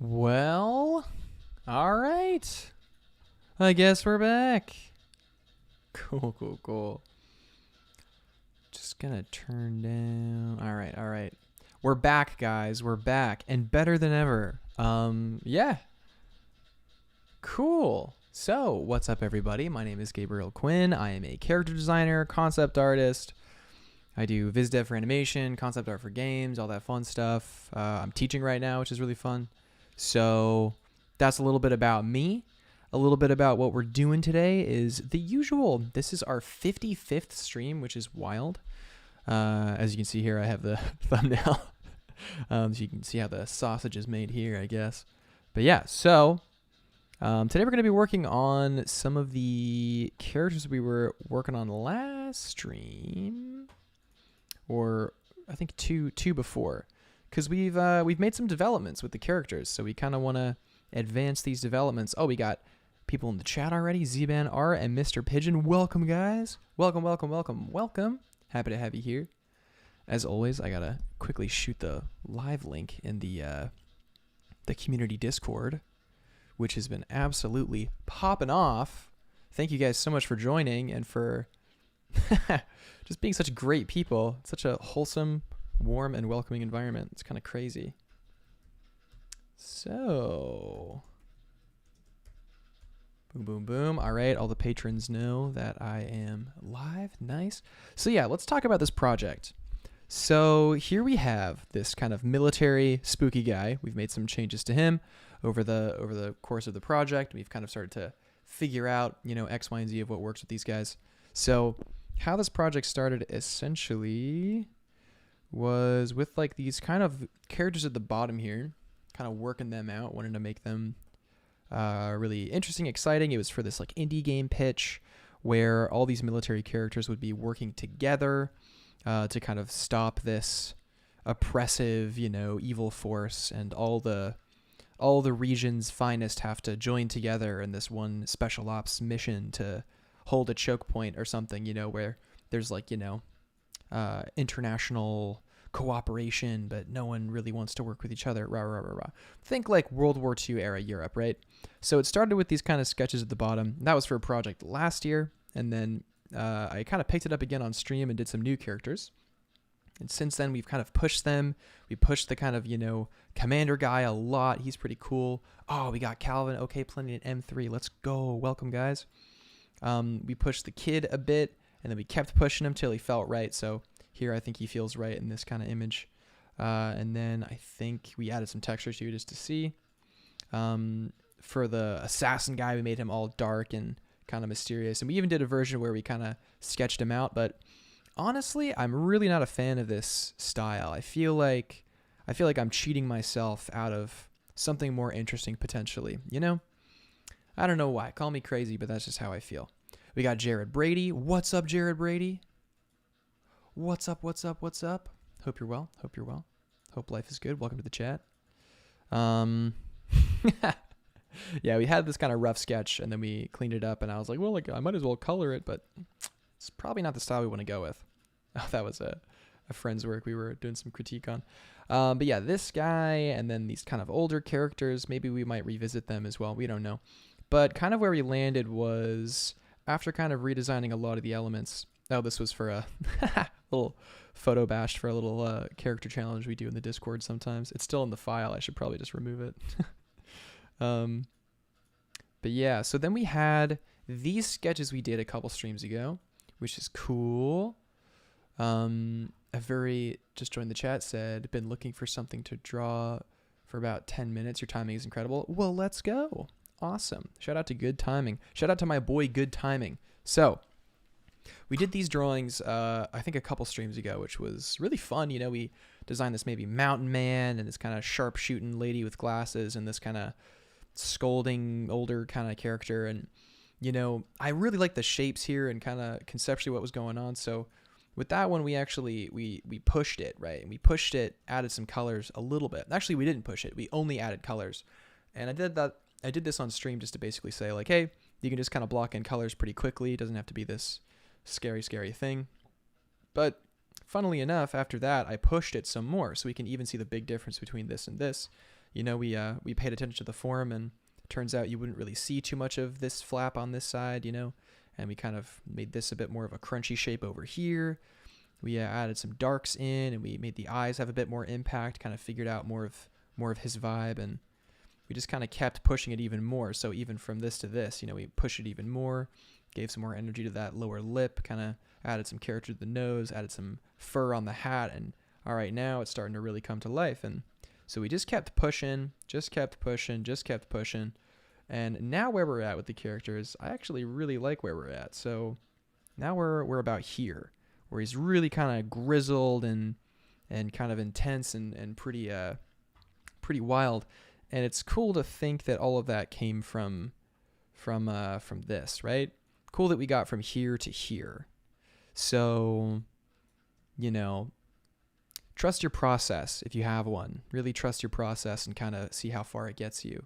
Well, all right. I guess we're back. Cool. Just gonna turn down. All right. We're back, guys. We're back, and better than ever. Yeah. Cool. So, what's up, everybody? My name is Gabriel Quinn. I am a character designer, concept artist. I do viz dev for animation, concept art for games, all that fun stuff. I'm teaching right now, which is really fun. So that's a little bit about me. A little bit about what we're doing today is the usual. This is our 55th stream, which is wild. As you can see here, I have the thumbnail. So you can see how the sausage is made here, I guess. But yeah, so today we're going to be working on some of the characters we were working on last stream. Or I think two before. Because we've made some developments with the characters, so we kind of want to advance these developments. Oh, we got people in the chat already. Zban R and Mr. Pigeon. Welcome, guys. Welcome. Happy to have you here. As always, I gotta quickly shoot the live link in the community Discord, which has been absolutely popping off. Thank you guys so much for joining and for just being such great people. It's such a wholesome, warm, and welcoming environment. It's kind of crazy. So, boom. All right, all the patrons know that I am live. Nice. So yeah, let's talk about this project. So here we have this kind of military spooky guy. We've made some changes to him over the course of the project. We've kind of started to figure out, X, Y, and Z of what works with these guys. So how this project started essentially was with like these kind of characters at the bottom here, kind of working them out, wanting to make them really interesting, exciting. It was for this like indie game pitch where all these military characters would be working together to kind of stop this oppressive, evil force, and all the region's finest have to join together in this one special ops mission to hold a choke point or something, where there's like, international cooperation, but no one really wants to work with each other. Rah. Think like World War II era Europe, right? So it started with these kind of sketches at the bottom. That was for a project last year. And then I kind of picked it up again on stream and did some new characters. And since then, we've kind of pushed them. We pushed the kind of, commander guy a lot. He's pretty cool. Oh, we got Calvin. Okay, plenty in M3. Let's go. Welcome, guys. We pushed the kid a bit, and then we kept pushing him till he felt right. So here I think he feels right in this kind of image. And then I think we added some texture to it just to see. For the assassin guy, we made him all dark and kind of mysterious. And we even did a version where we kind of sketched him out. But honestly, I'm really not a fan of this style. I feel like I'm cheating myself out of something more interesting potentially, I don't know why. Call me crazy, but that's just how I feel. We got Jared Brady. What's up, Jared Brady? What's up? Hope you're well. Hope life is good. Welcome to the chat. Yeah, we had this kind of rough sketch, and then we cleaned it up, and I was like, well, I might as well color it, but it's probably not the style we want to go with. Oh, that was a friend's work we were doing some critique on. But yeah, this guy, and then these kind of older characters, maybe we might revisit them as well. We don't know. But kind of where we landed was after kind of redesigning a lot of the elements. Oh, this was for a little photo bash for a little character challenge we do in the Discord sometimes. It's still in the file. I should probably just remove it. But yeah, so then we had these sketches we did a couple streams ago, which is cool. Just joined the chat, said, been looking for something to draw for about 10 minutes. Your timing is incredible. Well, let's go. Awesome. Shout out to Good Timing. Shout out to my boy Good Timing. So we did these drawings, I think a couple streams ago, which was really fun. We designed this maybe mountain man and this kind of sharp shooting lady with glasses and this kind of scolding older kind of character. And, I really like the shapes here and kind of conceptually what was going on. So with that one, we actually, we pushed it, right? And we pushed it, added some colors a little bit. Actually, we didn't push it. We only added colors. And I did this on stream just to basically say like, hey, you can just kind of block in colors pretty quickly. It doesn't have to be this scary thing. But funnily enough, after that, I pushed it some more so we can even see the big difference between this and this. You know, we paid attention to the form, and it turns out you wouldn't really see too much of this flap on this side, you know, and we kind of made this a bit more of a crunchy shape over here. We added some darks in, and we made the eyes have a bit more impact, kind of figured out more of his vibe, and we just kind of kept pushing it even more. So even from this to this, you know, we pushed it even more, gave some more energy to that lower lip, kind of added some character to the nose, added some fur on the hat, and all right, now it's starting to really come to life. And so we just kept pushing, just kept pushing, just kept pushing. And now where we're at with the characters, I actually really like where we're at. So now we're about here, where he's really kind of grizzled and kind of intense and pretty wild. And it's cool to think that all of that came from this, right? Cool that we got from here to here. So, you know, trust your process if you have one. Really trust your process and kind of see how far it gets you.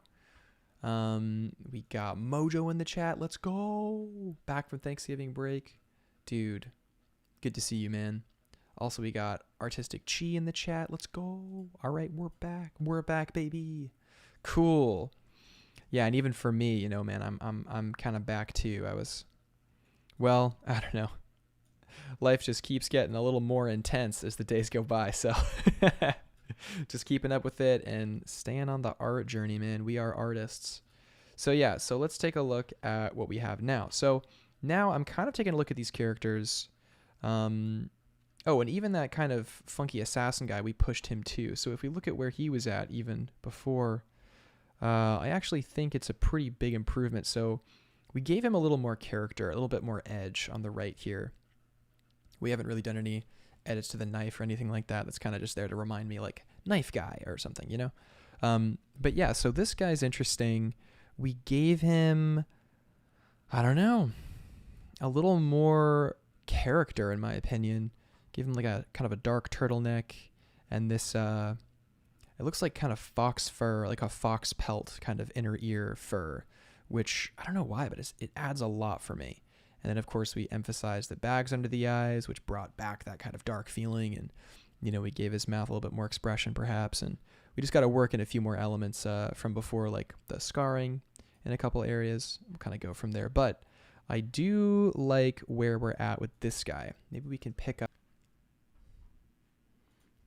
We got Mojo in the chat. Let's go. Back from Thanksgiving break. Dude, good to see you, man. Also, we got Artistic Chi in the chat. Let's go. All right, we're back. We're back, baby. Cool. Yeah, and even for me, you know, man, I'm kind of back too. Well, I don't know. Life just keeps getting a little more intense as the days go by, so just keeping up with it and staying on the art journey, man. We are artists. So yeah, so let's take a look at what we have now. So now I'm kind of taking a look at these characters. Oh, and even that kind of funky assassin guy, we pushed him too. So if we look at where he was at even before, I actually think it's a pretty big improvement. So we gave him a little more character, a little bit more edge on the right here. We haven't really done any edits to the knife or anything like that. That's kind of just there to remind me, like, knife guy or something, you know? But yeah, so this guy's interesting. We gave him, I don't know, a little more character, in my opinion. Give him like a kind of a dark turtleneck and this, it looks like kind of fox fur, like a fox pelt kind of inner ear fur, which I don't know why, but it adds a lot for me. And then, of course, we emphasized the bags under the eyes, which brought back that kind of dark feeling. And, you know, we gave his mouth a little bit more expression, perhaps. And we just got to work in a few more elements from before, like the scarring in a couple areas. We'll kind of go from there. But I do like where we're at with this guy. Maybe we can pick up.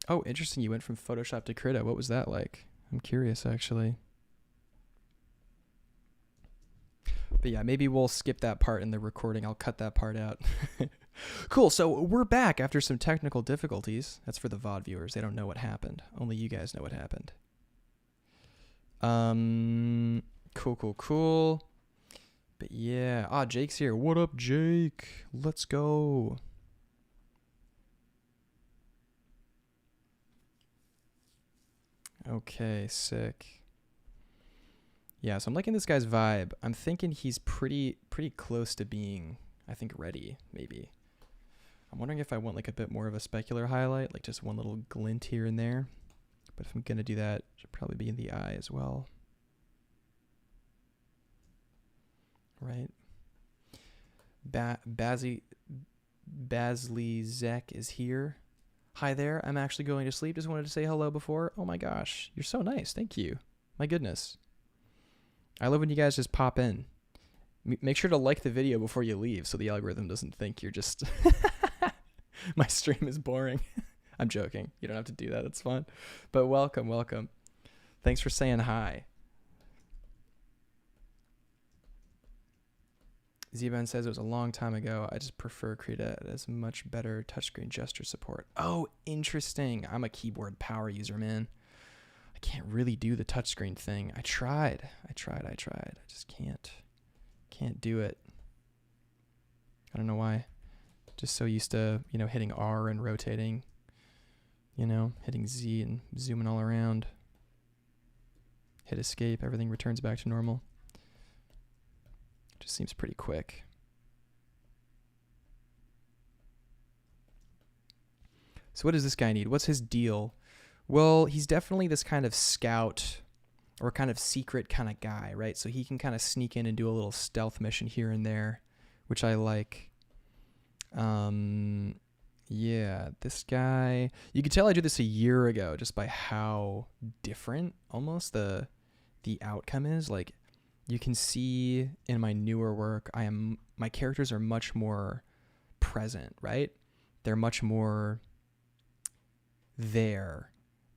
Oh, interesting. You went from Photoshop to Krita. What was that like? I'm curious, actually. But yeah, maybe we'll skip that part in the recording. I'll cut that part out. Cool. So we're back after some technical difficulties. That's for the VOD viewers. They don't know what happened. Only you guys know what happened. Cool. But yeah. Jake's here. What up, Jake? Let's go. Okay, sick. Yeah, so I'm liking this guy's vibe. I'm thinking he's pretty close to being, I think, ready, maybe. I'm wondering if I want like a bit more of a specular highlight, like just one little glint here and there. But if I'm going to do that, it should probably be in the eye as well. Right? Bazley Zek is here. Hi there. I'm actually going to sleep. Just wanted to say hello before. Oh my gosh. You're so nice. Thank you. My goodness. I love when you guys just pop in. Make sure to like the video before you leave so the algorithm doesn't think you're just... My stream is boring. I'm joking. You don't have to do that. It's fun. But welcome. Thanks for saying hi. Zban says it was a long time ago. I just prefer Krita. It has much better touchscreen gesture support. Oh, interesting. I'm a keyboard power user, man. I can't really do the touchscreen thing. I tried. I just can't do it. I don't know why. Just so used to, you know, hitting R and rotating, you know, hitting Z and zooming all around. Hit escape, everything returns back to normal. Just seems pretty quick. So what does this guy need? What's his deal? Well, he's definitely this kind of scout or kind of secret kind of guy, right? So he can kind of sneak in and do a little stealth mission here and there, which I like. Yeah, this guy, you could tell I did this a year ago just by how different almost the outcome is. Like you can see in my newer work, my characters are much more present, right? They're much more there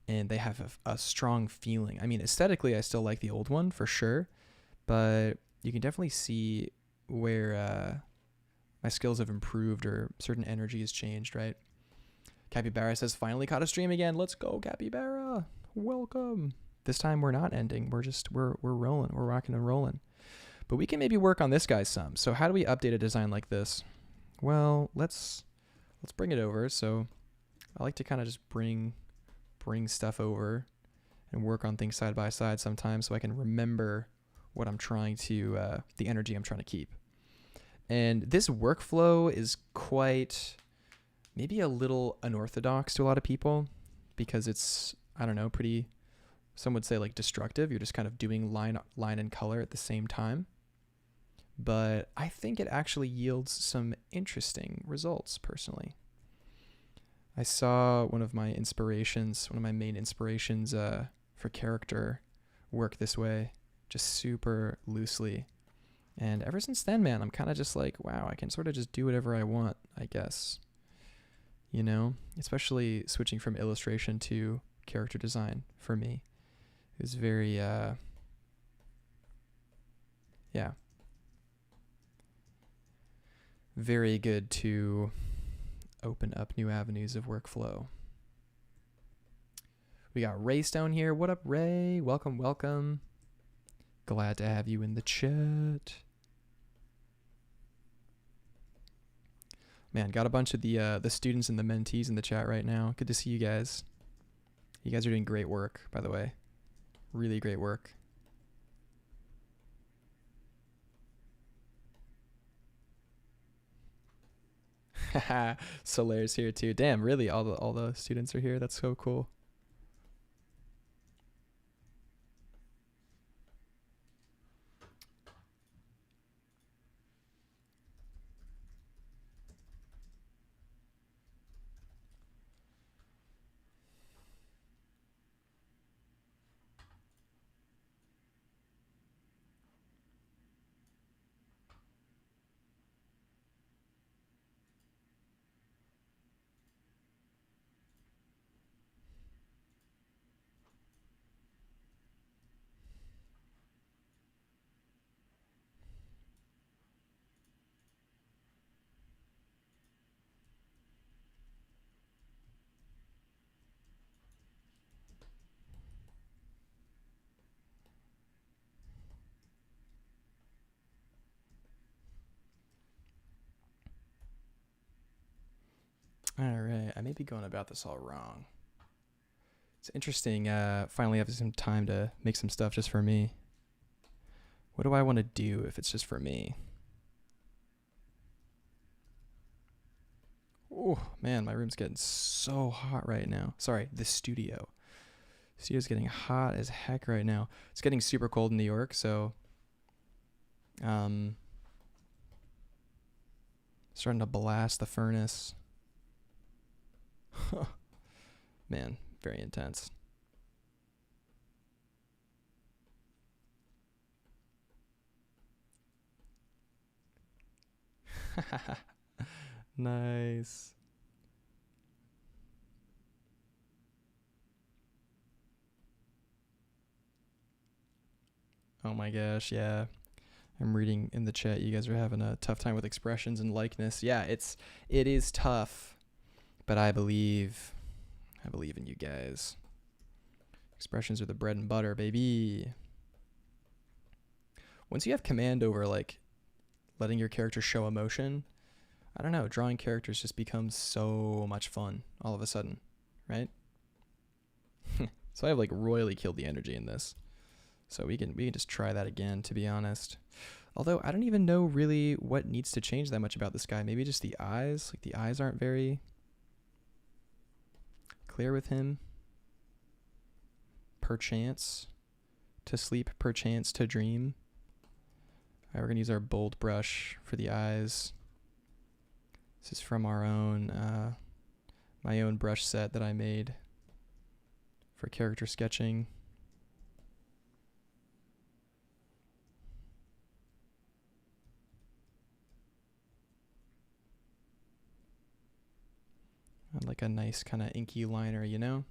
and they have a strong feeling. I mean, aesthetically, I still like the old one for sure, but you can definitely see where my skills have improved or certain energy has changed, right? Capybara says, finally caught a stream again. Let's go, Capybara. Welcome. This time we're not ending. We're rolling. We're rocking and rolling. But we can maybe work on this guy some. So how do we update a design like this? Well, let's bring it over. So I like to kind of just bring stuff over and work on things side by side sometimes so I can remember what I'm trying to, the energy I'm trying to keep. And this workflow is quite, maybe a little unorthodox to a lot of people because it's, I don't know, pretty, some would say like destructive. You're just kind of doing line and color at the same time. But I think it actually yields some interesting results personally. I saw one of my main inspirations for character work this way, just super loosely. And ever since then, man, I'm kind of just like, wow, I can sort of just do whatever I want, I guess. You know, especially switching from illustration to character design for me is very, yeah. Very good to open up new avenues of workflow. We got Raystone here. What up, Ray? Welcome, welcome. Glad to have you in the chat. Man, got a bunch of the students and the mentees in the chat right now. Good to see you guys. You guys are doing great work, by the way. Really great work. Haha, Solaire's here too. Damn, really? All the students are here? That's so cool. All right, I may be going about this all wrong. It's interesting, finally having some time to make some stuff just for me. What do I want to do if it's just for me? Oh, man, my room's getting so hot right now. Sorry, the studio. The studio's getting hot as heck right now. It's getting super cold in New York, so starting to blast the furnace. Man, very intense. Nice. Oh my gosh, yeah. I'm reading in the chat you guys are having a tough time with expressions and likeness. Yeah, it is tough, but I believe in you guys. Expressions are the bread and butter, baby. Once you have command over like letting your character show emotion, I don't know, drawing characters just becomes so much fun all of a sudden, right? So I have like royally killed the energy in this. So we can just try that again, to be honest. Although I don't even know really what needs to change that much about this guy. Maybe just the eyes. Like the eyes aren't very clear with him. Perchance to sleep, perchance to dream. All right, we're gonna use our bold brush for the eyes. This is from our own my own brush set that I made for character sketching. And like a nice kind of inky liner, you know?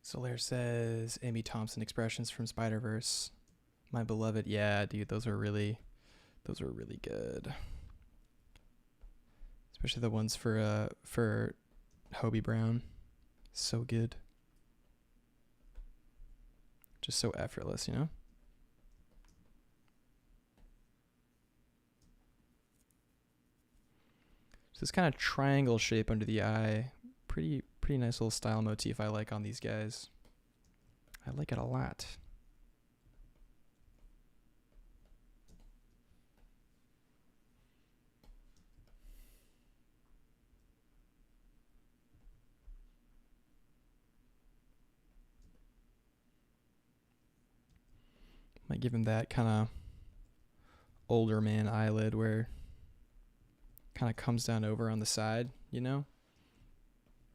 Solaire says, Amy Thompson expressions from Spider-Verse. My beloved. Yeah, dude, those are really good. Especially the ones for Hobie Brown. So good. Just so effortless, you know? So this kind of triangle shape under the eye. Pretty nice little style motif I like on these guys. I like it a lot. Might give him that kind of older man eyelid where kind of comes down over on the side, you know?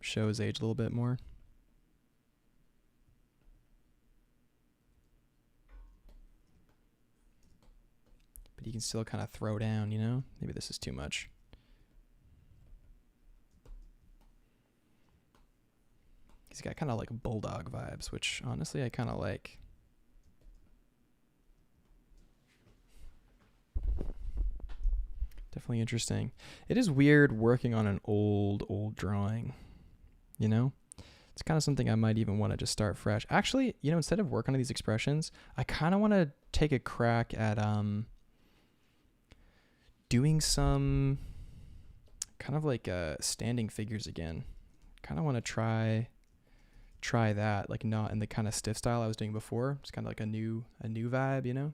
Show his age a little bit more. But he can still kind of throw down, you know? Maybe this is too much. He's got kind of like bulldog vibes, which honestly I kind of like. Definitely interesting. It is weird working on an old drawing, you know? It's kind of something I might even want to just start fresh. Actually, you know, instead of working on these expressions, I kind of want to take a crack at doing some kind of like standing figures again. Kind of want to try that, like not in the kind of stiff style I was doing before. It's kind of like a new vibe, you know?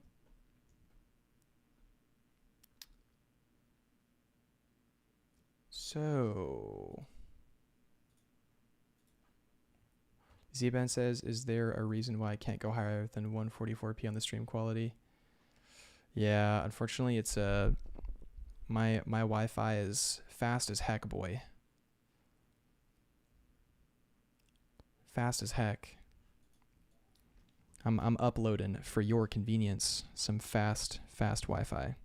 So Zban says, is there a reason why I can't go higher than 144p on the stream quality? Yeah, unfortunately it's my Wi-Fi is fast as heck, boy. Fast as heck. I'm uploading for your convenience some fast Wi-Fi.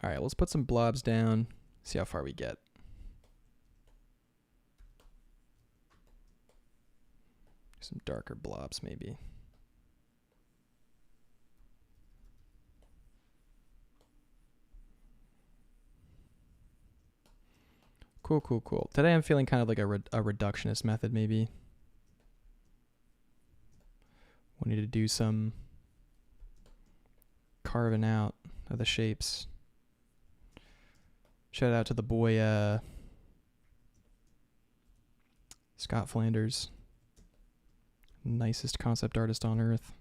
All right, let's put some blobs down. See how far we get. Some darker blobs, maybe. Cool. Today I'm feeling kind of like a reductionist method, maybe. We need to do some carving out of the shapes. Shout out to the boy Scott Flanders. Nicest concept artist on earth.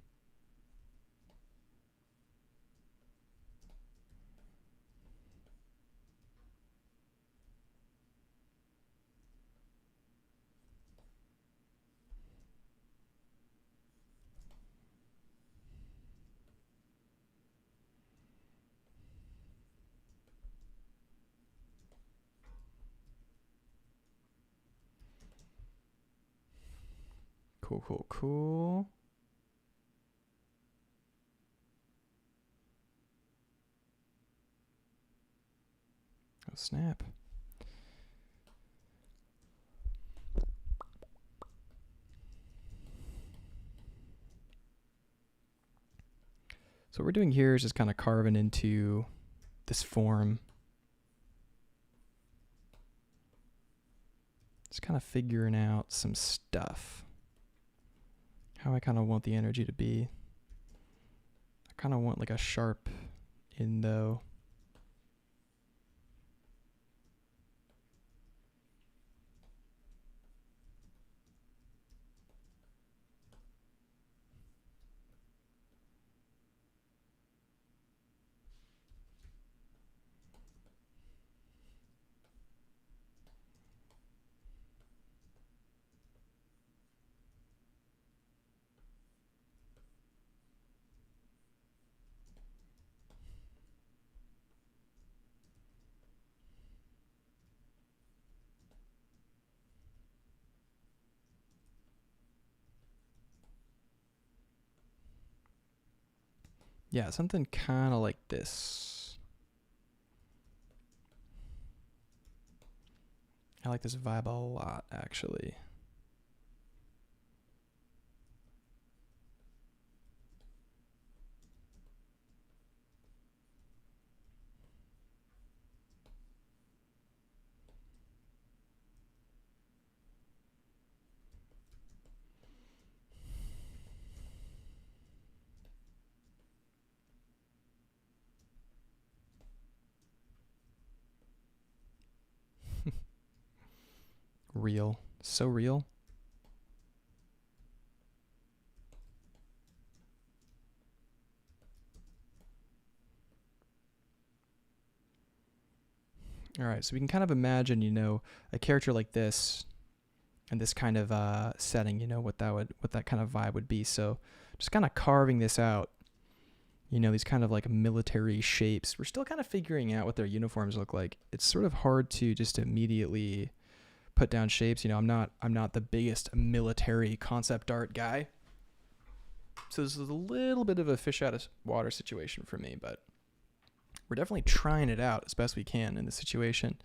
Cool. snap. So what we're doing here is just kind of carving into this form. Just kind of figuring out some stuff. How I kind of want the energy to be. I kind of want like a sharp in though. Yeah, something kind of like this. I like this vibe a lot, actually. Real. So real. All right, so we can kind of imagine, you know, a character like this and this kind of setting, you know, what that kind of vibe would be. So just kind of carving this out, you know, these kind of like military shapes. We're still kind of figuring out what their uniforms look like. It's sort of hard to just immediately put down shapes. You know, I'm not the biggest military concept art guy. So this is a little bit of a fish out of water situation for me, but we're definitely trying it out as best we can in this situation.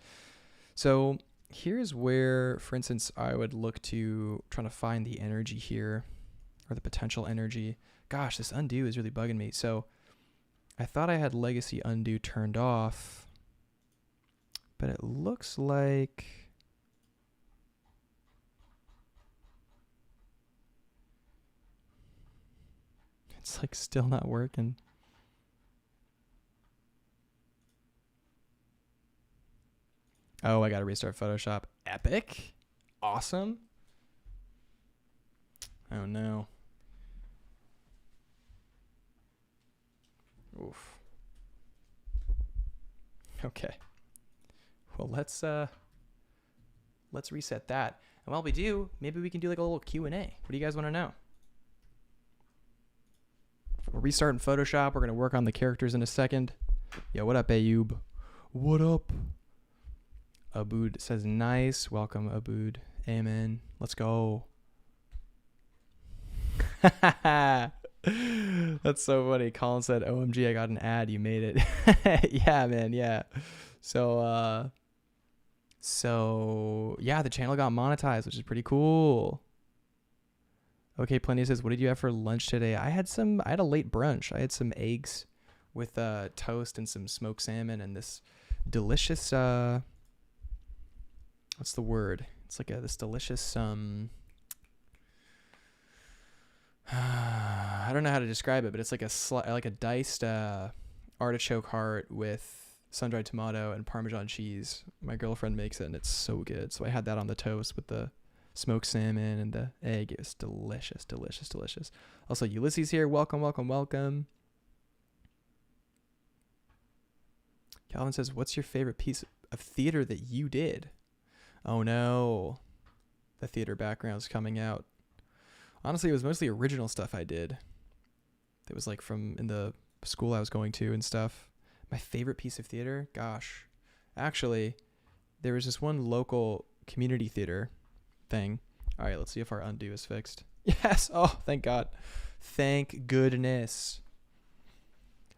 So here's where, for instance, I would look to trying to find the energy here, or the potential energy. Gosh, this undo is really bugging me. So I thought I had legacy undo turned off, but it looks like it's like still not working. Oh, I gotta restart Photoshop. Epic. Awesome. Oh no. Oof. Okay. Well, let's reset that. And while we do, maybe we can do like a little Q&A. What do you guys want to know? We're restarting Photoshop. We're gonna work on the characters in a second. Yo, what up, Ayub? What up? Abood says nice. Welcome, Abood. Amen. Let's go. That's so funny. Colin said, OMG, I got an ad. You made it. Yeah, man. Yeah. So yeah, the channel got monetized, which is pretty cool. Okay, Plenty says, what did you have for lunch today? I had a late brunch. I had some eggs with toast and some smoked salmon and this delicious what's the word? It's like this delicious I don't know how to describe it, but it's like a diced artichoke heart with sun-dried tomato and Parmesan cheese. My girlfriend makes it and it's so good. So I had that on the toast with the smoked salmon and the egg. It was delicious, delicious, delicious. Also, Ulysses here. Welcome, welcome, welcome. Calvin says, what's your favorite piece of theater that you did? Oh no, the theater background's coming out. Honestly, it was mostly original stuff I did. It was like from in the school I was going to and stuff. My favorite piece of theater? Gosh. Actually, there was this one local community theater thing. All right, let's see if our undo is fixed. Yes. Oh, thank God. Thank goodness.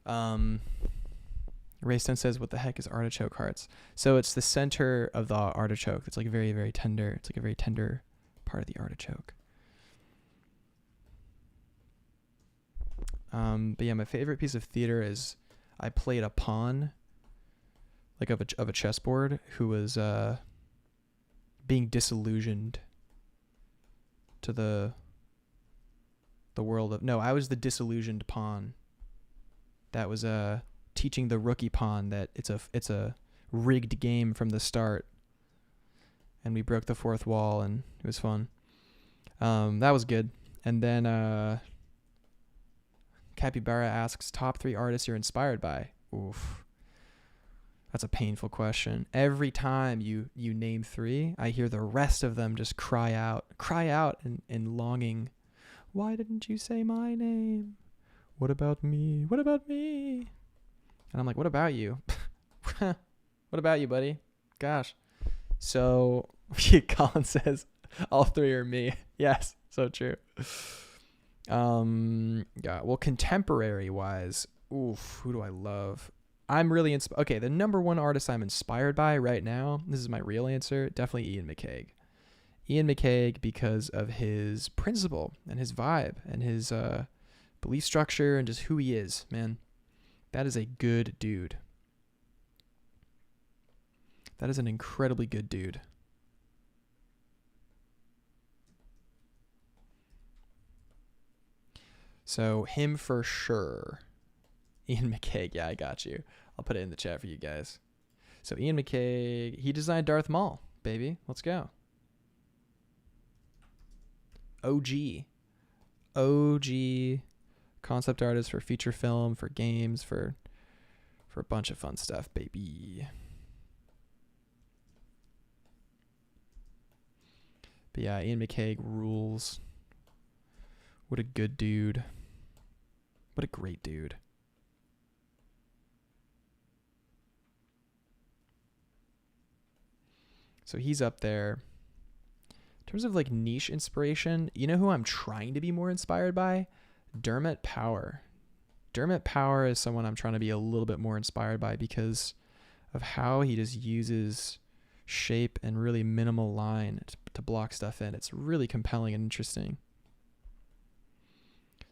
Where Rayston says, what the heck is artichoke hearts? So it's the center of the artichoke. It's like very, very tender. It's like a very tender part of the artichoke. But yeah, my favorite piece of theater is I played a pawn, like of a chessboard, who was being disillusioned to the world of... No, I was the disillusioned pawn. That was teaching the rookie pawn that it's a rigged game from the start. And we broke the fourth wall, and it was fun. That was good. And then Capybara asks, top 3 artists you're inspired by. Oof. That's a painful question. Every time you name 3, I hear the rest of them just cry out in longing. Why didn't you say my name? What about me? What about me? And I'm like, what about you? What about you, buddy? Gosh. So Colin says, all 3 are me. Yes, so true. Yeah, well, contemporary wise, oof, who do I love? I'm really okay, the number 1 artist I'm inspired by right now, this is my real answer, definitely Ian McCaig. Ian McCaig, because of his principle and his vibe and his belief structure and just who he is, man. That is a good dude. That is an incredibly good dude. So him for sure. Ian McCaig, yeah, I got you. I'll put it in the chat for you guys. So Ian McCaig, he designed Darth Maul, baby. Let's go. OG concept artist for feature film, for games, for a bunch of fun stuff, baby. But yeah, Ian McCaig rules. What a good dude. What a great dude. So he's up there. In terms of like niche inspiration, you know who I'm trying to be more inspired by? Dermot Power. Dermot Power is someone I'm trying to be a little bit more inspired by because of how he just uses shape and really minimal line to block stuff in. It's really compelling and interesting.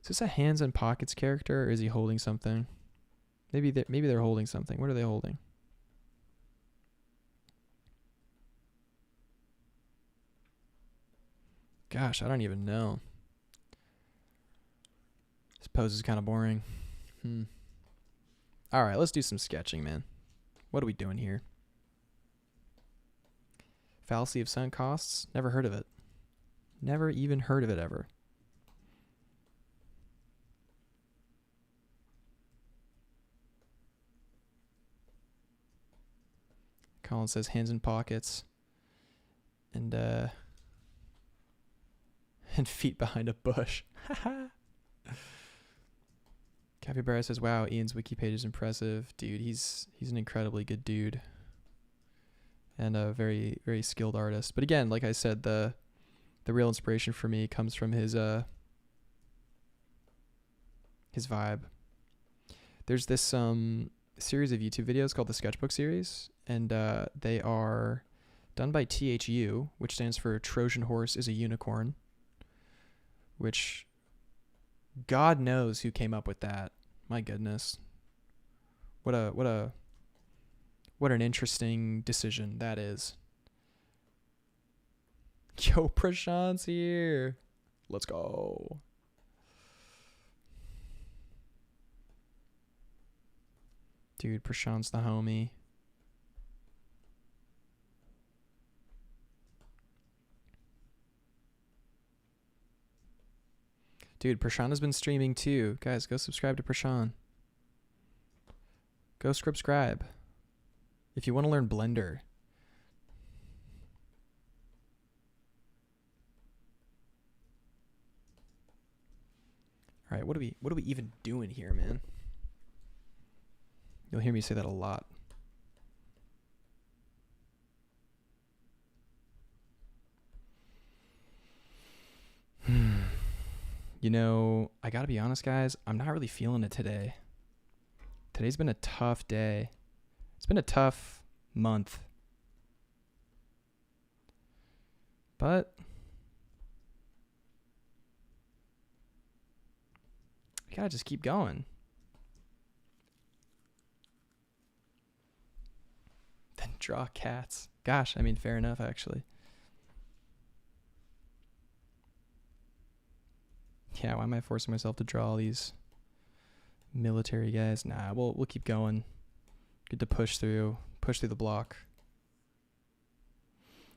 Is this a hands and pockets character, or is he holding something? Maybe they're holding something. What are they holding? Gosh, I don't even know. This pose is kind of boring. All right, let's do some sketching, man. What are we doing here? Fallacy of sunk costs? Never heard of it. Never even heard of it ever. Colin says hands in pockets. And feet behind a bush. Capybara says, wow, Ian's wiki page is impressive. Dude, he's an incredibly good dude. And a very, very skilled artist. But again, like I said, the real inspiration for me comes from his vibe. There's this series of YouTube videos called the Sketchbook series, and they are done by THU, which stands for Trojan Horse is a Unicorn, which God knows who came up with that. My goodness. What an interesting decision that is. Yo, Prashant's here. Let's go. Dude, Prashant's the homie. Dude, Prashant has been streaming too. Guys, go subscribe to Prashant. Go subscribe. If you want to learn Blender. All right, what are we even doing here, man? You'll hear me say that a lot. You know, I gotta be honest, guys. I'm not really feeling it today. Today's been a tough day. It's been a tough month. But we gotta just keep going. Then draw cats. Gosh, I mean, fair enough, actually. Yeah, why am I forcing myself to draw all these military guys? Nah, we'll keep going. Good to push through the block.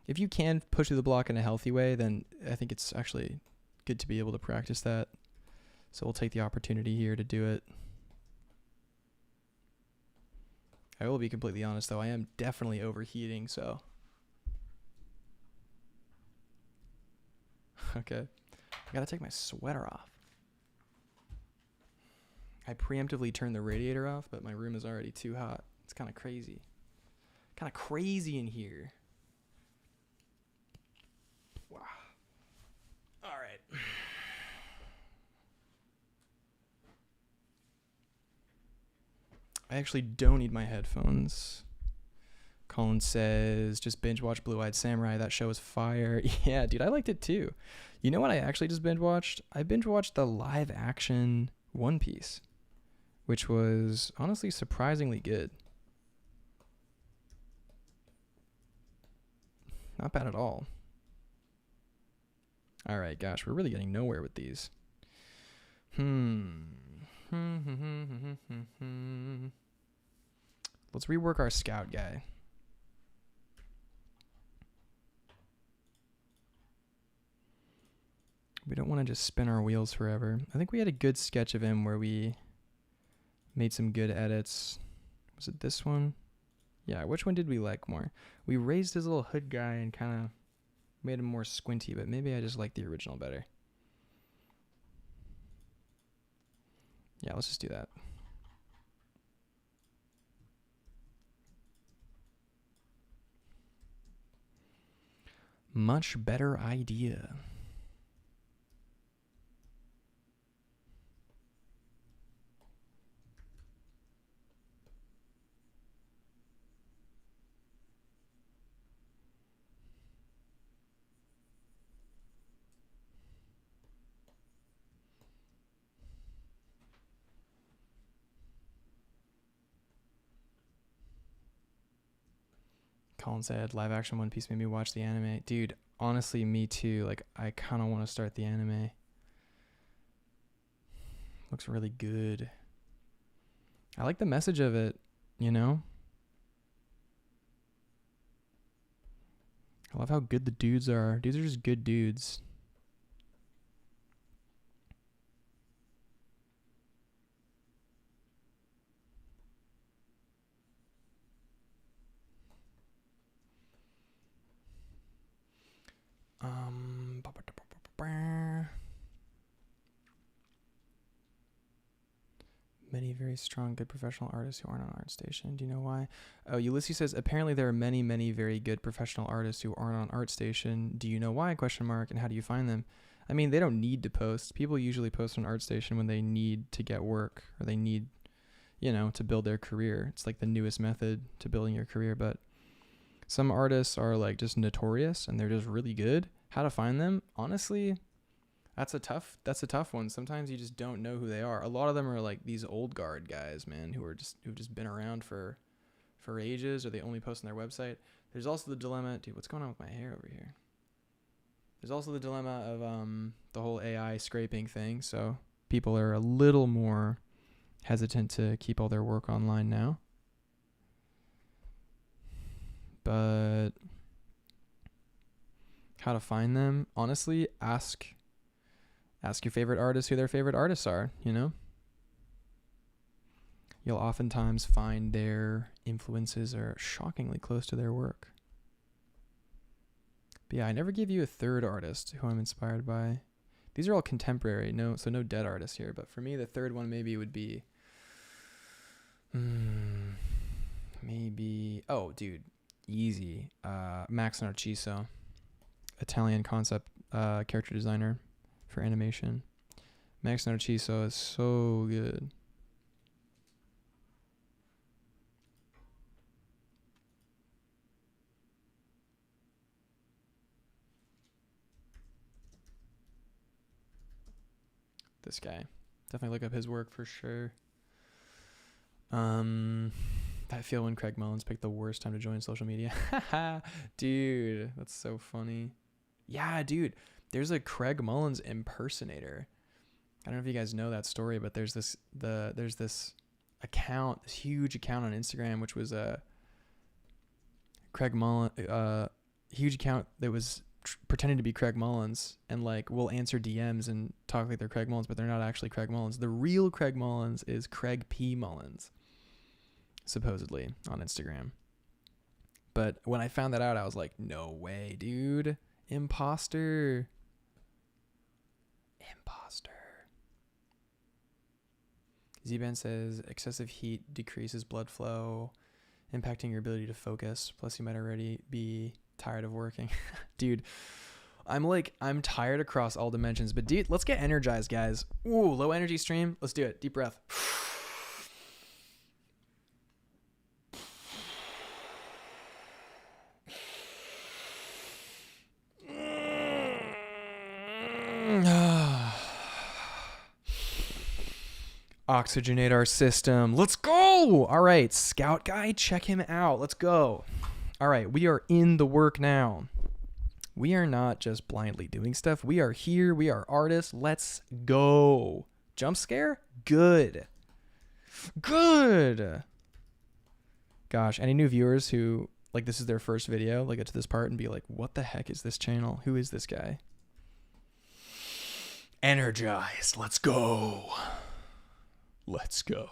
If you can push through the block in a healthy way, then I think it's actually good to be able to practice that. So we'll take the opportunity here to do it. I will be completely honest, though. I am definitely overheating, so. Okay. I gotta take my sweater off. I preemptively turned the radiator off, but my room is already too hot. It's kind of crazy. Kind of crazy in here. Wow. All right. I actually don't need my headphones. Colin says, just binge watch Blue-Eyed Samurai. That show is fire. Yeah, dude, I liked it too. You know what I actually just binge watched? I binge watched the live action One Piece, which was honestly surprisingly good. Not bad at all. All right, gosh, we're really getting nowhere with these. Let's rework our scout guy. We don't want to just spin our wheels forever. I think we had a good sketch of him where we made some good edits. Was it this one? Yeah, which one did we like more? We raised his little hood guy and kind of made him more squinty, but maybe I just like the original better. Yeah, let's just do that. Much better idea. Colin said, live action One Piece made me watch the anime. Dude, honestly, me too. Like, I kind of want to start the anime. Looks really good. I like the message of it, you know? I love how good the dudes are. Dudes are just good dudes. Many very strong, good professional artists who aren't on ArtStation. Do you know why? Oh, Ulysses says, apparently there are many, many very good professional artists who aren't on ArtStation. Do you know why? Question mark. And how do you find them? I mean, they don't need to post. People usually post on ArtStation when they need to get work or they need, you know, to build their career. It's like the newest method to building your career. But some artists are like just notorious and they're just really good. How to find them? Honestly, that's a tough one. Sometimes you just don't know who they are. A lot of them are like these old guard guys, man, who've just been around for ages, or they only post on their website. There's also the dilemma, dude, what's going on with my hair over here? There's also the dilemma of the whole AI scraping thing. So people are a little more hesitant to keep all their work online now. But how to find them? Honestly, ask your favorite artists who their favorite artists are, you know? You'll oftentimes find their influences are shockingly close to their work. But yeah, I never give you a third artist who I'm inspired by. These are all contemporary, no dead artists here. But for me, the third one maybe would be, oh, dude, easy. Max Narciso, Italian concept character designer for animation. Max Narciso is so good. this guy. Definitely look up his work for sure. I feel when Craig Mullins picked the worst time to join social media. Dude, that's so funny. Yeah, dude. There's a Craig Mullins impersonator. I don't know if you guys know that story, but there's this account, this huge account on Instagram, which was a Craig Mullins, huge account that was pretending to be Craig Mullins, and like will answer DMs and talk like they're Craig Mullins, but they're not actually Craig Mullins. The real Craig Mullins is Craig P. Mullins, supposedly on Instagram. But when I found that out, I was like, no way, dude. Imposter. Z-Band says excessive heat decreases blood flow, impacting your ability to focus. Plus, you might already be tired of working. Dude, I'm tired across all dimensions. But dude, let's get energized, guys. Ooh, low energy stream. Let's do it. Deep breath. Oxygenate our system. Let's go. All right, Scout guy, check him out. Let's go. All right, we are in the work now. We are not just blindly doing stuff. We are here. We are artists. Let's go. Jump scare? Good. Good. Gosh, any new viewers who, like, this is their first video, like, get to this part and be like, what the heck is this channel? Who is this guy? Energized. Let's go. Let's go.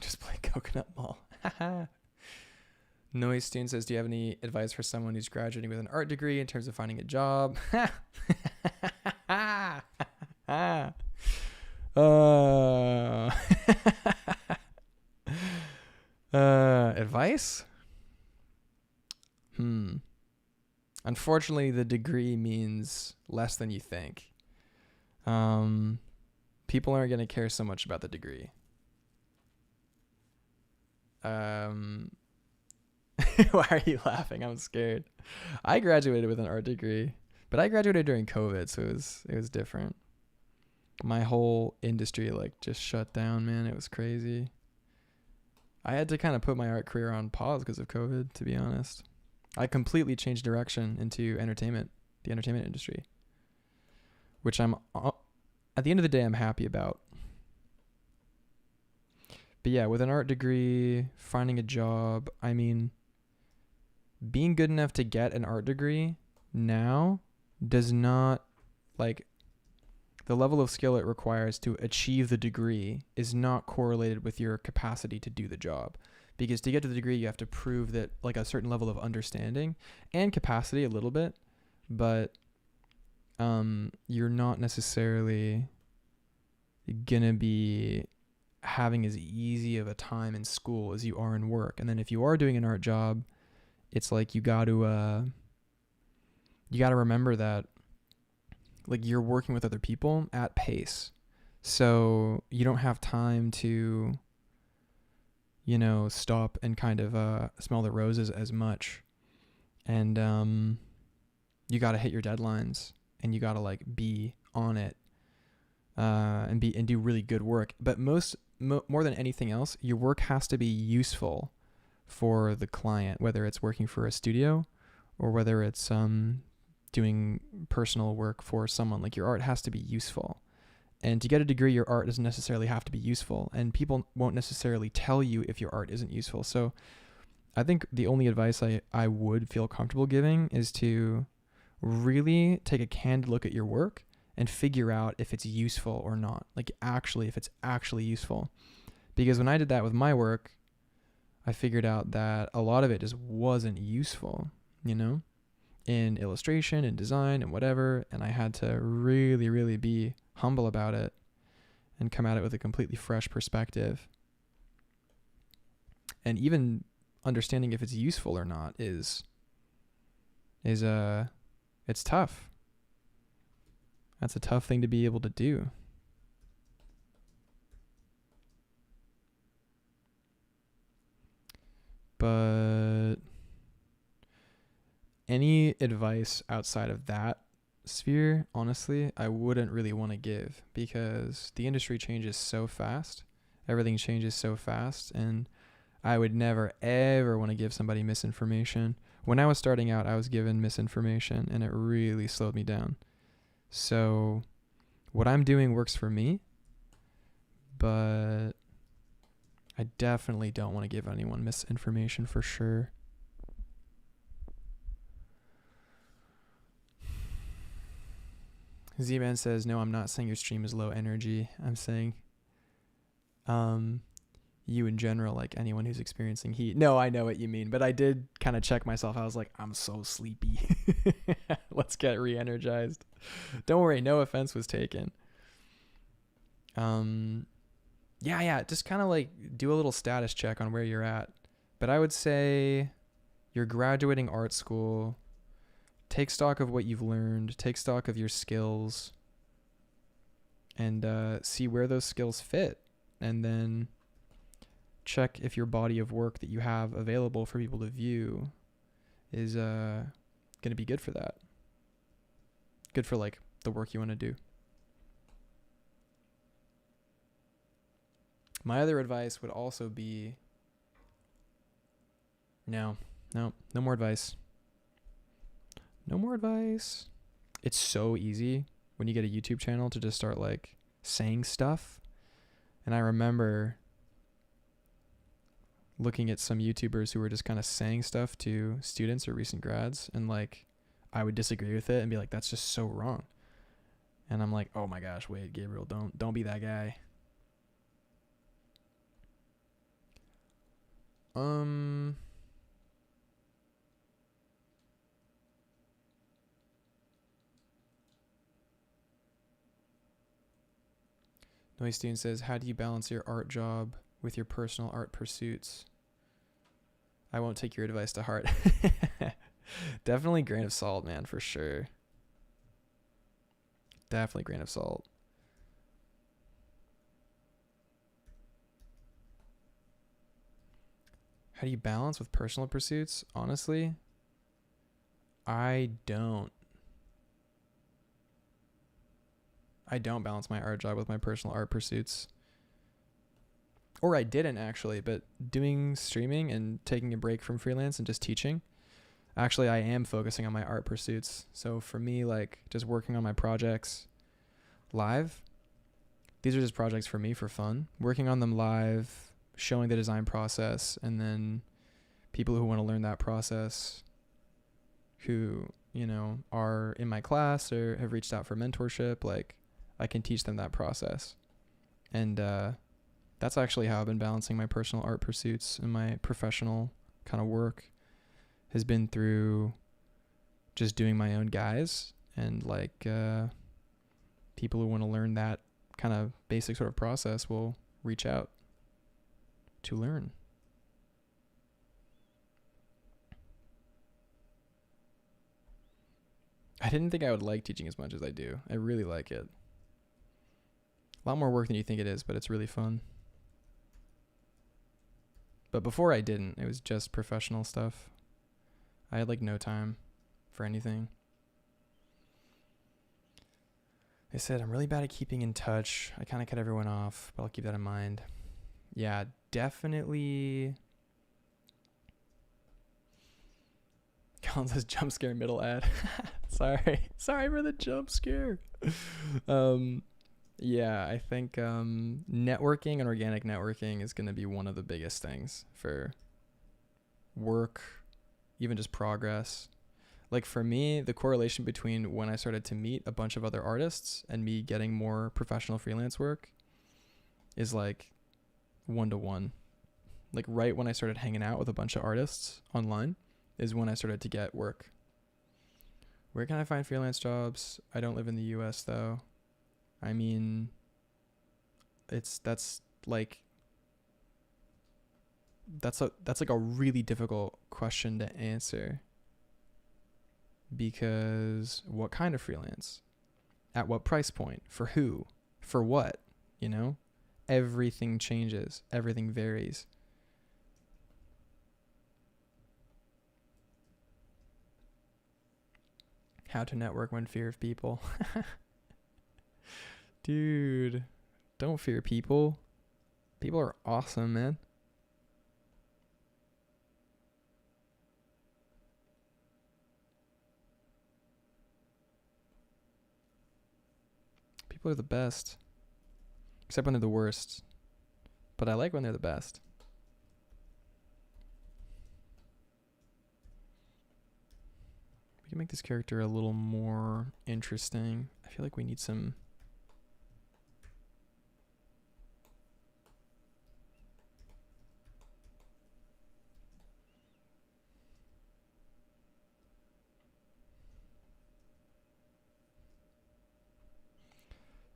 Just play Coconut Mall. Noise Student says, do you have any advice for someone who's graduating with an art degree in terms of finding a job? Advice? Unfortunately, the degree means less than you think. People aren't going to care so much about the degree. Why are you laughing? I'm scared. I graduated with an art degree, but I graduated during COVID, so it was different. My whole industry like just shut down, man. It was crazy. I had to kind of put my art career on pause because of COVID, to be honest. I completely changed direction into the entertainment industry, which at the end of the day, I'm happy about. But yeah, with an art degree, finding a job, I mean, being good enough to get an art degree now does not, like, the level of skill it requires to achieve the degree is not correlated with your capacity to do the job. Because to get to the degree, you have to prove that, like, a certain level of understanding and capacity a little bit, but you're not necessarily gonna be having as easy of a time in school as you are in work. And then if you are doing an art job, it's like you got to remember that, like, you're working with other people at pace, so you don't have time to, you know, stop and kind of smell the roses as much. And you got to hit your deadlines, and you got to, like, be on it and do really good work. But more than anything else, your work has to be useful for the client, whether it's working for a studio or whether it's doing personal work for someone. Like, your art has to be useful. And to get a degree, your art doesn't necessarily have to be useful, and people won't necessarily tell you if your art isn't useful. So I think the only advice I would feel comfortable giving is to really take a candid look at your work and figure out if it's useful or not. Like, actually, if it's actually useful. Because when I did that with my work, I figured out that a lot of it just wasn't useful, you know, in illustration and design and whatever. And I had to really, really be humble about it and come at it with a completely fresh perspective. And even understanding if it's useful or not is it's tough. That's a tough thing to be able to do. But any advice outside of that sphere, honestly, I wouldn't really want to give because the industry changes so fast. Everything changes so fast, and I would never ever want to give somebody misinformation. When I was starting out, I was given misinformation and it really slowed me down. So what I'm doing works for me, but I definitely don't want to give anyone misinformation for sure. Z-Man says, no, I'm not saying your stream is low energy. I'm saying you in general, like anyone who's experiencing heat. No, I know what you mean, but I did kind of check myself. I was like, I'm so sleepy. Let's get re-energized. Don't worry, no offense was taken. Yeah, just kind of like do a little status check on where you're at. But I would say you're graduating art school. Take stock of what you've learned. Take stock of your skills. And see where those skills fit. And then check if your body of work that you have available for people to view is going to be good for that. Good for like the work you want to do. My other advice would also be no more advice. No more advice. It's so easy when you get a YouTube channel to just start like saying stuff. And I remember looking at some YouTubers who were just kind of saying stuff to students or recent grads, and like I would disagree with it and be like, that's just so wrong. And I'm like, oh my gosh, wait, Gabriel, don't be that guy. Noise Student says, how do you balance your art job with your personal art pursuits? I won't take your advice to heart. Definitely grain of salt, man, for sure. Definitely grain of salt. How do you balance with personal pursuits? Honestly, I don't balance my art job with my personal art pursuits. Or I didn't actually, but doing streaming and taking a break from freelance and just teaching, actually I am focusing on my art pursuits. So for me, like just working on my projects live, these are just projects for me for fun. Working on them live, showing the design process, and then people who want to learn that process who, you know, are in my class or have reached out for mentorship, like I can teach them that process. And that's actually how I've been balancing my personal art pursuits and my professional kind of work, has been through just doing my own guys and like people who want to learn that kind of basic sort of process will reach out to learn. I didn't think I would like teaching as much as I do. I really like it. A lot more work than you think it is, but it's really fun. But before I didn't. It was just professional stuff. I had like no time for anything. I said I'm really bad at keeping in touch. I kind of cut everyone off, but I'll keep that in mind. Yeah, definitely. Colin says jump scare middle ad. Sorry for the jump scare. Yeah, I think networking and organic networking is going to be one of the biggest things for work, even just progress. Like for me, the correlation between when I started to meet a bunch of other artists and me getting more professional freelance work is like 1-to-1. Like right when I started hanging out with a bunch of artists online is when I started to get work. Where can I find freelance jobs? I don't live in the US though. I mean, that's like a really difficult question to answer, because what kind of freelance? At what price point? For who? For what? You know? Everything changes. Everything varies. How to network when fear of people. Dude, don't fear people. People are awesome, man. People are the best. Except when they're the worst. But I like when they're the best. We can make this character a little more interesting. I feel like we need some...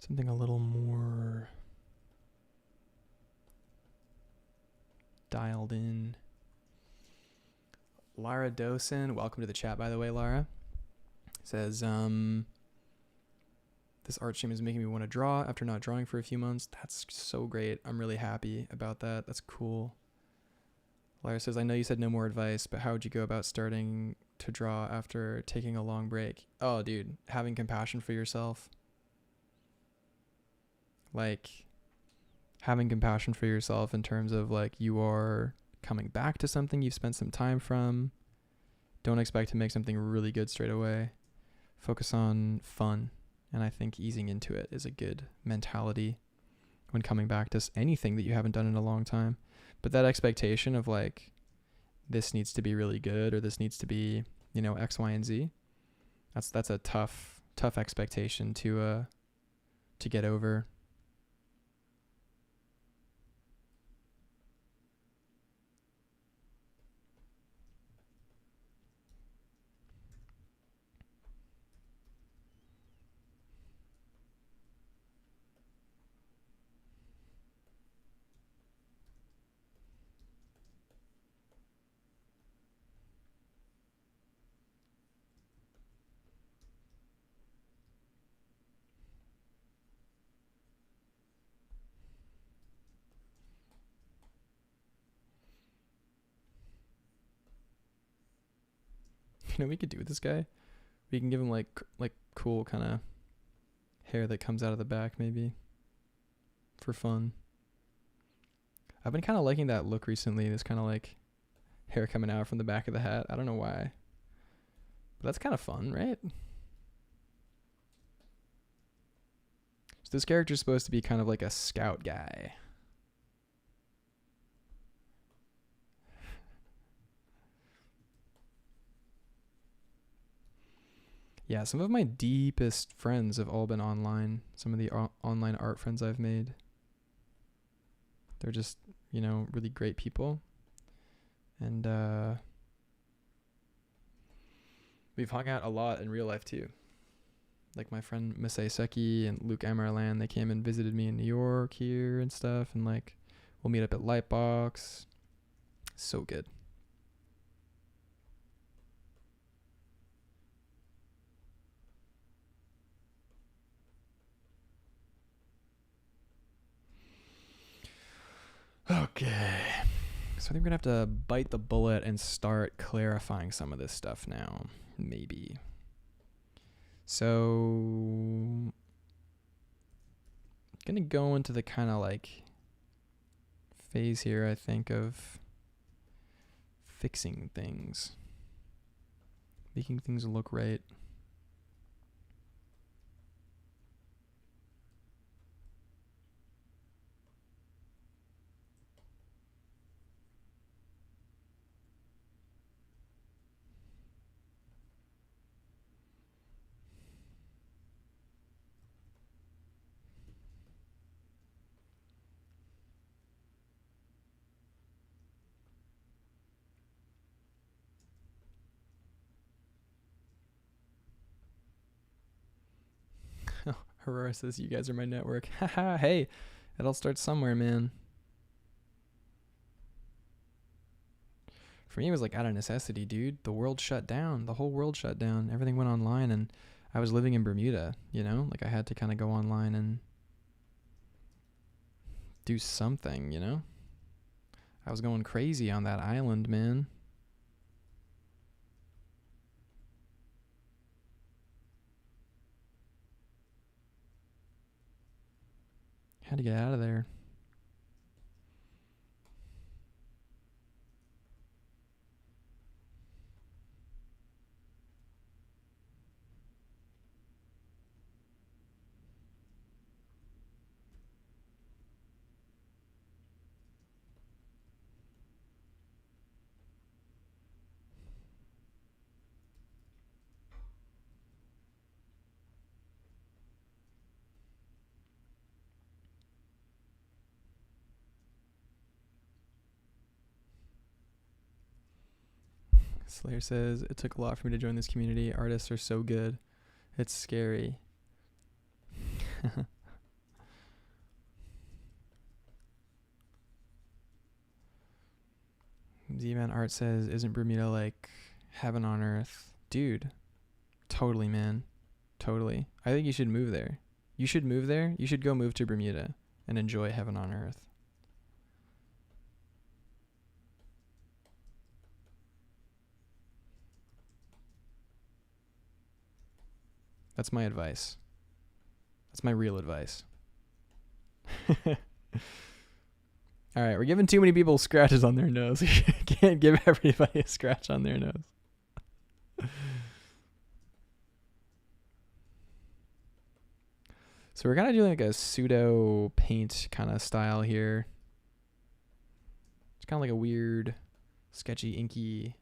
something a little more dialed in. Lara Dosen, welcome to the chat, by the way, Lara. Says, this art stream is making me want to draw after not drawing for a few months. That's so great. I'm really happy about that. That's cool. Lara says, I know you said no more advice, but how would you go about starting to draw after taking a long break? Oh, dude, having compassion for yourself. Like, having compassion for yourself in terms of, like, you are coming back to something you've spent some time from. Don't expect to make something really good straight away. Focus on fun. And I think easing into it is a good mentality when coming back to anything that you haven't done in a long time. But that expectation of, like, this needs to be really good or this needs to be, you know, X, Y, and Z. That's a tough expectation to get over. You know, we could do with this guy. We can give him like cool kind of hair that comes out of the back, maybe, for fun. I've been kind of liking that look recently. This kind of like hair coming out from the back of the hat. I don't know why, but that's kind of fun, right? So this character's supposed to be kind of like a scout guy. Yeah, some of my deepest friends have all been online. Some of the online art friends I've made. They're just, you know, really great people. And we've hung out a lot in real life too. Like my friend Masai Seki and Luke Amarland, they came and visited me in New York here and stuff. And like, we'll meet up at Lightbox. So good. Okay. So I think we're going to have to bite the bullet and start clarifying some of this stuff now. Maybe. So, going to go into the kind of like phase here, I think, of fixing things. Making things look right. Aurora says, you guys are my network. Haha, hey, it all starts somewhere, man. For me, it was like out of necessity, dude. The world shut down. The whole world shut down. Everything went online, and I was living in Bermuda, you know? Like, I had to kind of go online and do something, you know? I was going crazy on that island, man. Had to get out of there. Slayer says, it took a lot for me to join this community. Artists are so good. It's scary. Z-Man Art says, isn't Bermuda like heaven on earth? Dude, totally, man. Totally. I think you should move there. You should move there. You should go move to Bermuda and enjoy heaven on earth. That's my advice. That's my real advice. All right, we're giving too many people scratches on their nose. We can't give everybody a scratch on their nose. So we're kind of doing like a pseudo paint kind of style here. It's kind of like a weird, sketchy, inky,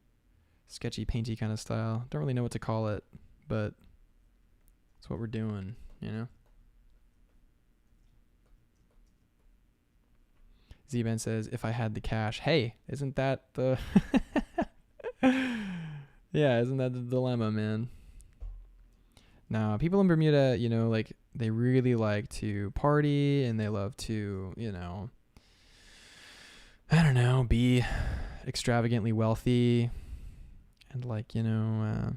sketchy, painty kind of style. Don't really know what to call it, but that's what we're doing, you know? Z-Ben says, if I had the cash. Hey, isn't that the... yeah, isn't that the dilemma, man? Now, people in Bermuda, you know, like, they really like to party, and they love to, you know, I don't know, be extravagantly wealthy, and, like, you know,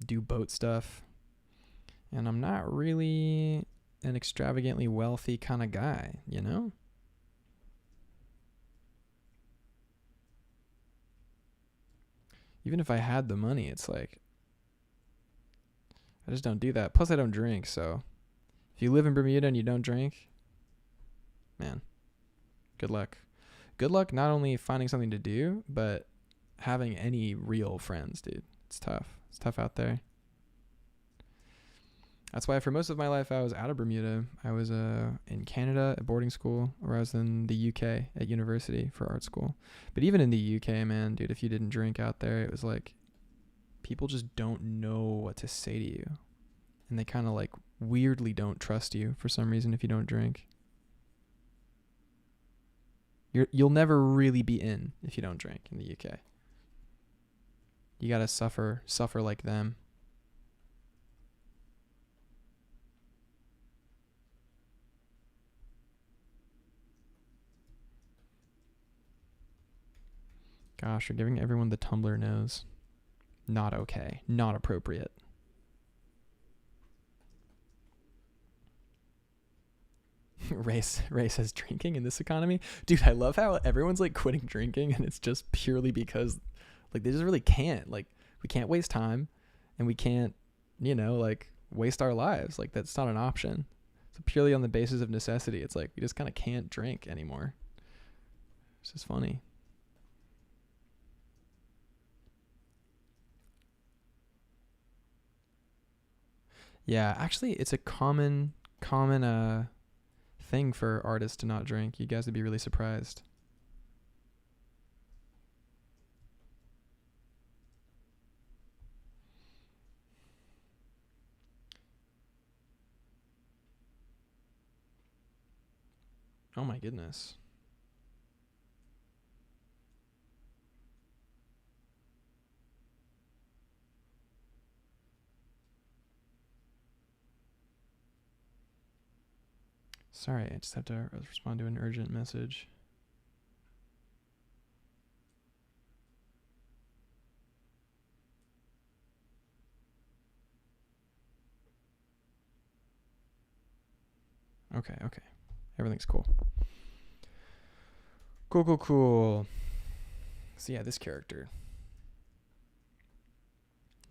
do boat stuff. And I'm not really an extravagantly wealthy kind of guy, you know? Even if I had the money, it's like, I just don't do that. Plus, I don't drink, so if you live in Bermuda and you don't drink, man, good luck. Good luck not only finding something to do, but having any real friends, dude. It's tough. It's tough out there. That's why for most of my life I was out of Bermuda. I was in Canada at boarding school, or I was in the UK at university for art school. But even in the UK, man, dude, if you didn't drink out there, it was like people just don't know what to say to you. And they kind of like weirdly don't trust you for some reason if you don't drink. You'll never really be in if you don't drink in the UK. You got to suffer like them. Gosh, you're giving everyone the Tumblr nose. Not okay. Not appropriate. Ray says drinking in this economy. Dude, I love how everyone's like quitting drinking, and it's just purely because like they just really can't. Like, we can't waste time, and we can't, you know, like waste our lives. Like, that's not an option. So purely on the basis of necessity, it's like we just kind of can't drink anymore. It's just funny. Yeah, actually, it's a common thing for artists to not drink. You guys would be really surprised. Oh my goodness. Sorry, I just have to respond to an urgent message. Okay. Everything's cool. Cool. So yeah, this character.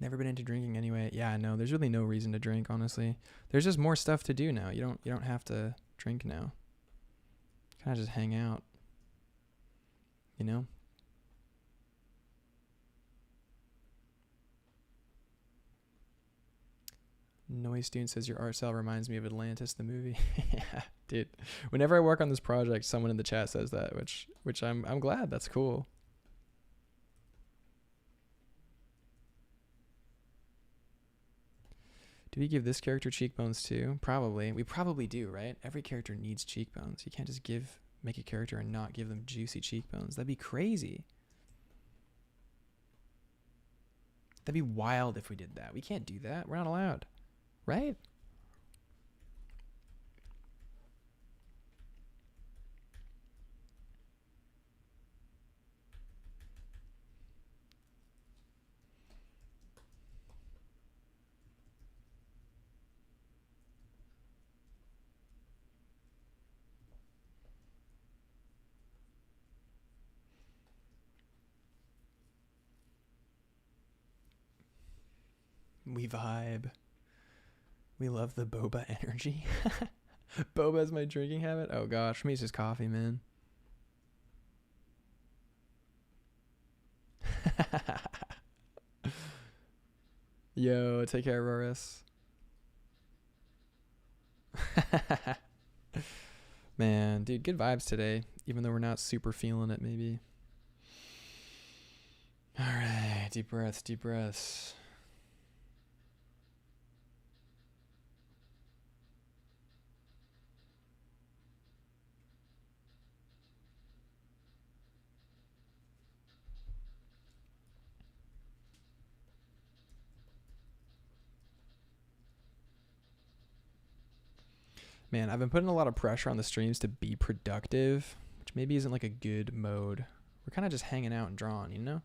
Never been into drinking anyway. Yeah, no, there's really no reason to drink, honestly. There's just more stuff to do now. You don't have to drink now. Kind of just hang out, you know? Noise Student says your art style reminds me of Atlantis the movie. Yeah, dude. Whenever I work on this project, someone in the chat says that, which I'm glad. That's cool. Do we give this character cheekbones too? Probably. We probably do, right? Every character needs cheekbones. You can't just make a character and not give them juicy cheekbones. That'd be crazy. That'd be wild if we did that. We can't do that. We're not allowed. Right? We vibe. We love the boba energy. Boba is my drinking habit? Oh gosh, for me it's just coffee, man. Yo, take care, Roris. Man, dude, good vibes today, even though we're not super feeling it, maybe. All right, deep breaths, deep breaths. Man, I've been putting a lot of pressure on the streams to be productive, which maybe isn't like a good mode. We're kind of just hanging out and drawing, you know?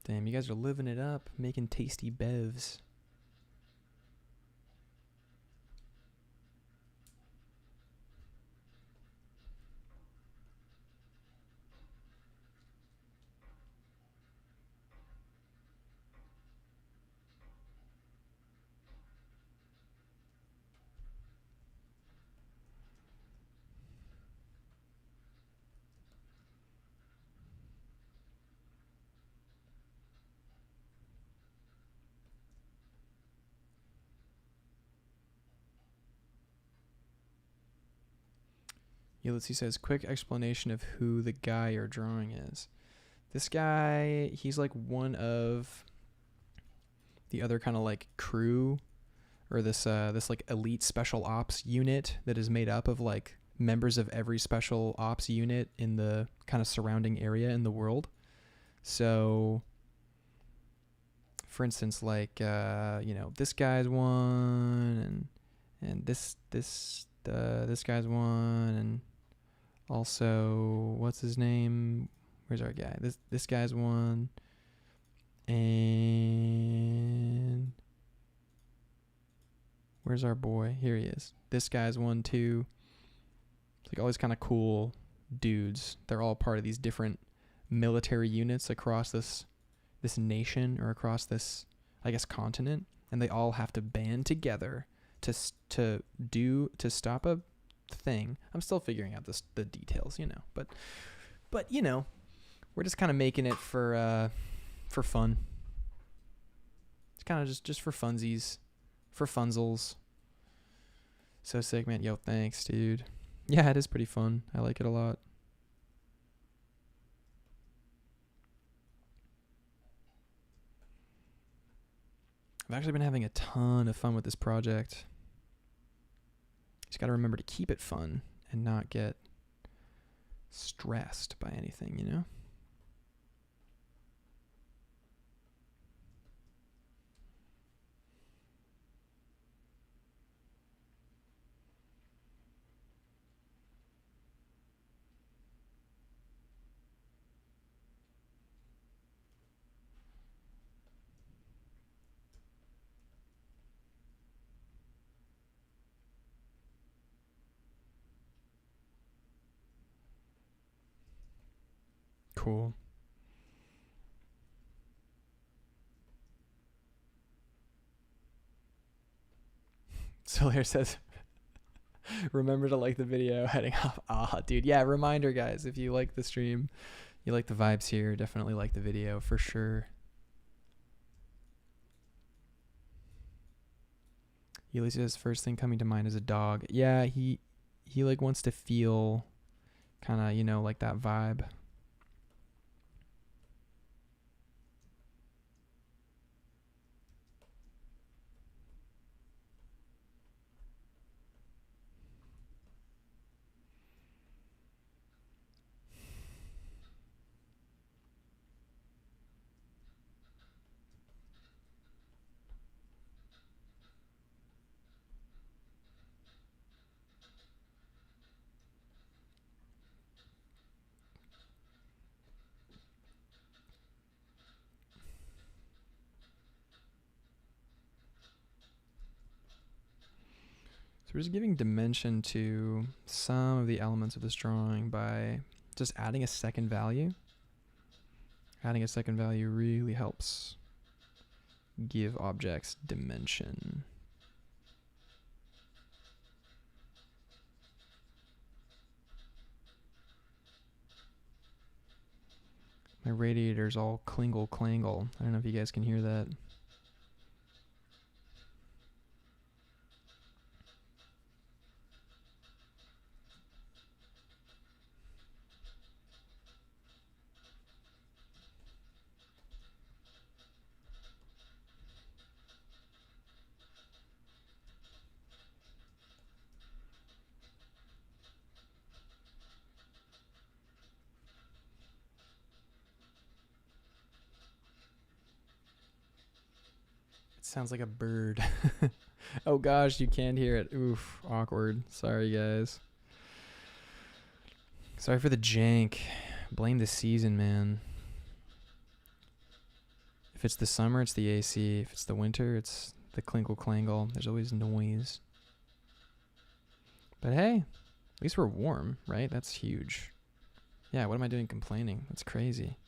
Damn, you guys are living it up, making tasty bevs. Ulysses says, quick explanation of who the guy you're drawing is. This guy, he's like one of the other kind of like crew, or this like elite special ops unit that is made up of like members of every special ops unit in the kind of surrounding area in the world. So, for instance, like this guy's one, and this guy's one, and also, what's his name? Where's our guy? This guy's one. And where's our boy? Here he is. This guy's one too. It's like all these kind of cool dudes. They're all part of these different military units across this nation, or across this, I guess, continent, and they all have to band together to stop a thing. I'm still figuring out the details, but we're just kind of making it for fun. It's kind of just for funsies, for funzels. So sick, man. Yo, thanks, dude. Yeah, it is pretty fun. I like it a lot. I've actually been having a ton of fun with this project. Just got to remember to keep it fun and not get stressed by anything, cool. Solaire says, remember to like the video heading off. Ah, dude. Yeah, reminder, guys. If you like the stream, you like the vibes here, definitely like the video for sure. Ulysses' first thing coming to mind is a dog. Yeah, he like wants to feel kind of, you know, like that vibe. We're just giving dimension to some of the elements of this drawing by just adding a second value. Adding a second value really helps give objects dimension. My radiator's all clingle clangle. I don't know if you guys can hear that. Sounds like a bird. Oh gosh, you can't hear it. Oof, awkward. Sorry, guys. Sorry for the jank. Blame the season, man. If it's the summer, it's the AC. If it's the winter, it's the clinkle clangle. There's always noise. But hey, at least we're warm, right? That's huge. Yeah, what am I doing complaining? That's crazy.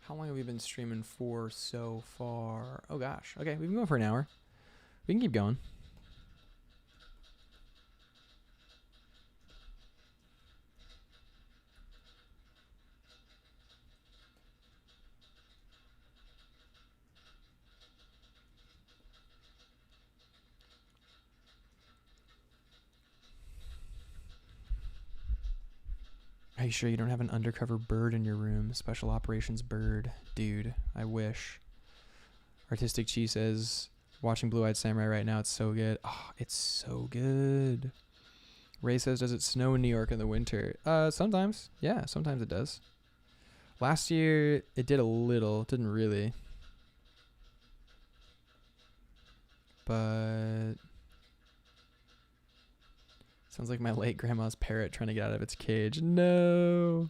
How long have we been streaming for so far? Oh gosh. Okay, we've been going for an hour. We can keep going. Are you sure you don't have an undercover bird in your room? Special operations bird. Dude, I wish. Artistic Chi says, watching Blue Eyed Samurai right now, it's so good. Oh, it's so good. Ray says, does it snow in New York in the winter? Sometimes. Yeah, sometimes it does. Last year, it did a little. It didn't really. But sounds like my late grandma's parrot trying to get out of its cage. No.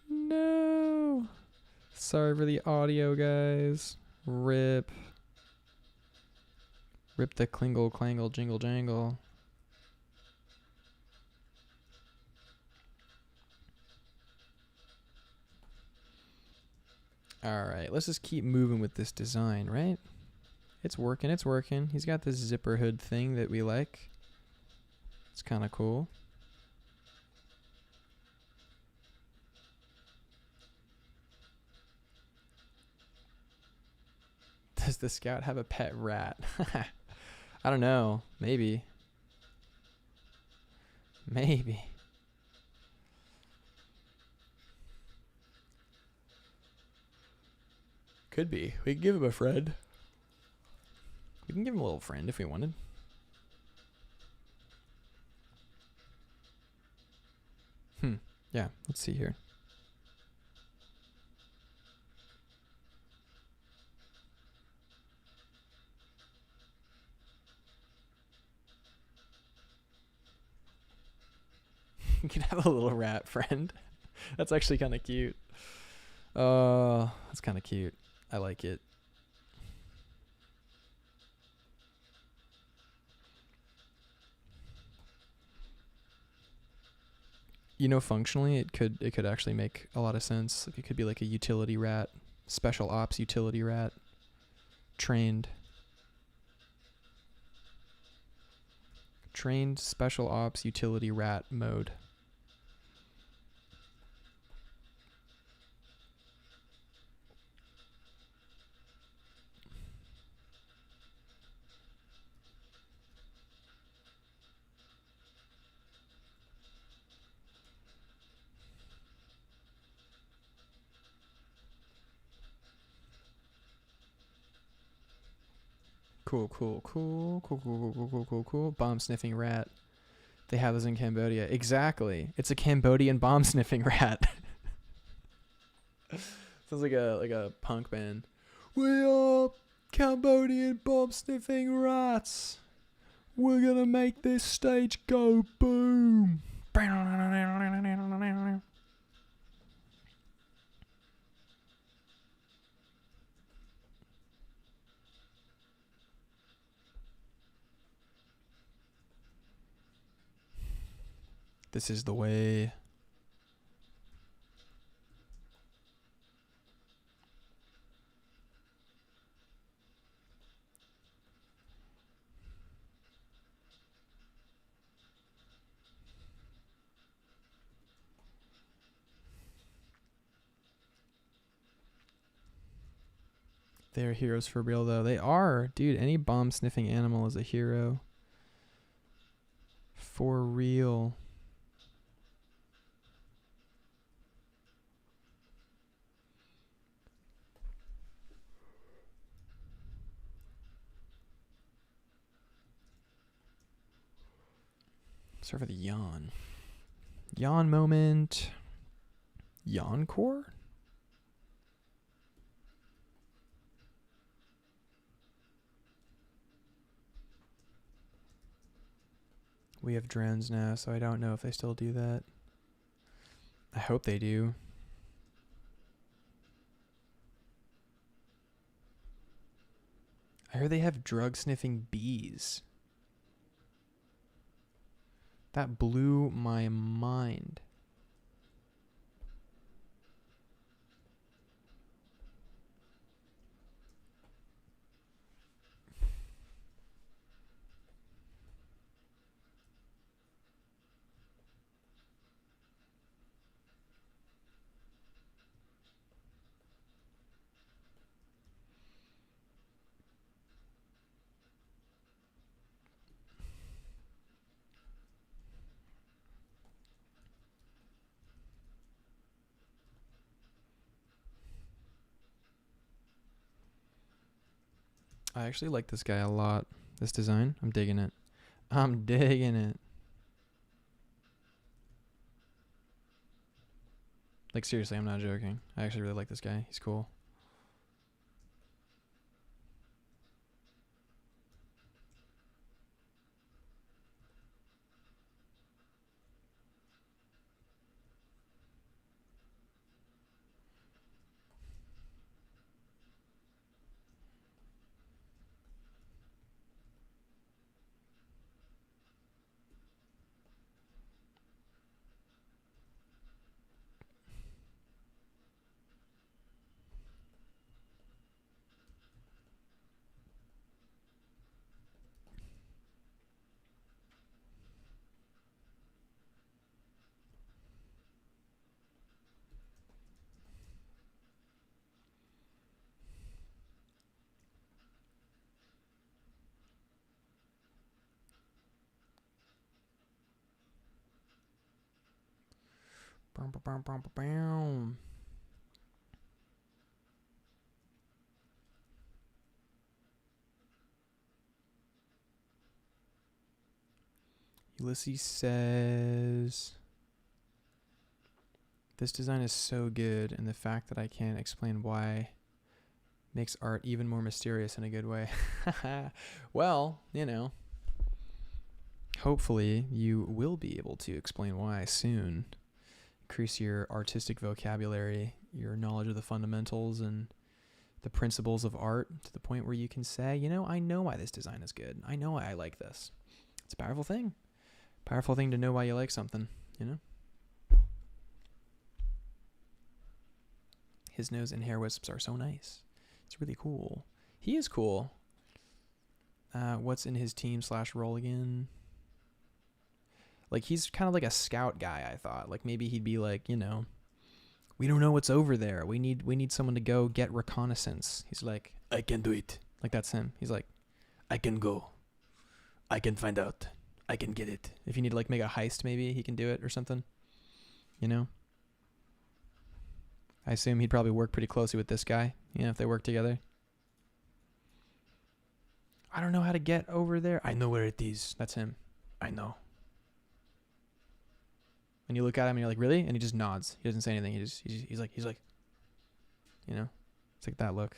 No. Sorry for the audio, guys. Rip. Rip the clingle, clangle, jingle, jangle. Alright, let's just keep moving with this design, right? It's working, it's working. He's got this zipper hood thing that we like. It's kind of cool. Does the scout have a pet rat? I don't know. Maybe. Maybe. Could be. We could give him a friend. We can give him a little friend if we wanted. Yeah, let's see here. You can have a little rat friend. That's actually kind of cute. That's kind of cute. I like it. You know, functionally, it could actually make a lot of sense. Like, it could be like a utility rat, special ops utility rat, trained special ops utility rat mode. Cool. Bomb sniffing rat. They have this in Cambodia. Exactly. It's a Cambodian bomb sniffing rat. Sounds like a punk band. We are Cambodian bomb sniffing rats. We're gonna make this stage go boom. This is the way. They're heroes for real, though. They are. Dude, any bomb-sniffing animal is a hero. For real. Start with a yawn. Yawn moment. Yawn core? We have drones now, so I don't know if they still do that. I hope they do. I heard they have drug-sniffing bees. That blew my mind. I actually like this guy a lot. This design, I'm digging it. I'm digging it. Like, seriously, I'm not joking. I actually really like this guy. He's cool. Ulysses says, this design is so good, and the fact that I can't explain why makes art even more mysterious in a good way. Well, you know, hopefully you will be able to explain why soon. Increase your artistic vocabulary, your knowledge of the fundamentals, and the principles of art to the point where you can say, you know, I know why this design is good. I know why I like this. It's a powerful thing. Powerful thing to know why you like something, you know? His nose and hair wisps are so nice. It's really cool. He is cool. What's in his team / role again? Like, he's kind of like a scout guy, I thought. Like, maybe he'd be like, you know, we don't know what's over there. We need someone to go get reconnaissance. He's like, I can do it. Like, that's him. He's like, I can go. I can find out. I can get it. If you need to, like, make a heist, maybe he can do it or something. You know? I assume he'd probably work pretty closely with this guy, you know, if they work together. I don't know how to get over there. I know where it is. That's him. I know. And you look at him and you're like, really? And he just nods. He doesn't say anything. He's like, you know, it's like that look.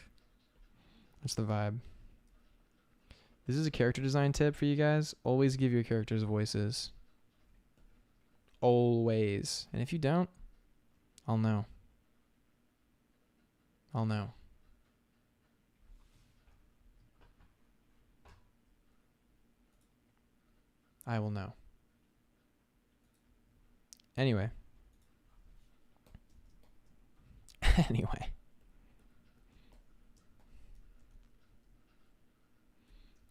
That's the vibe. This is a character design tip for you guys. Always give your characters voices. Always. And if you don't, I'll know. I'll know. I will know. Anyway. Anyway.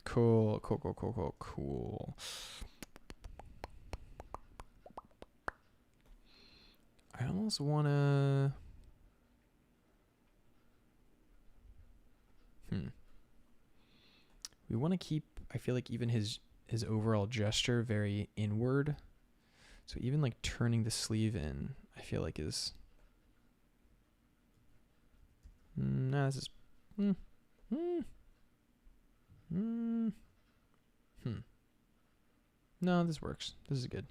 Cool. I almost want to... We want to keep, I feel like, even his overall gesture very inward. So even like turning the sleeve in, I feel like is... No, this is... No, this works. This is good.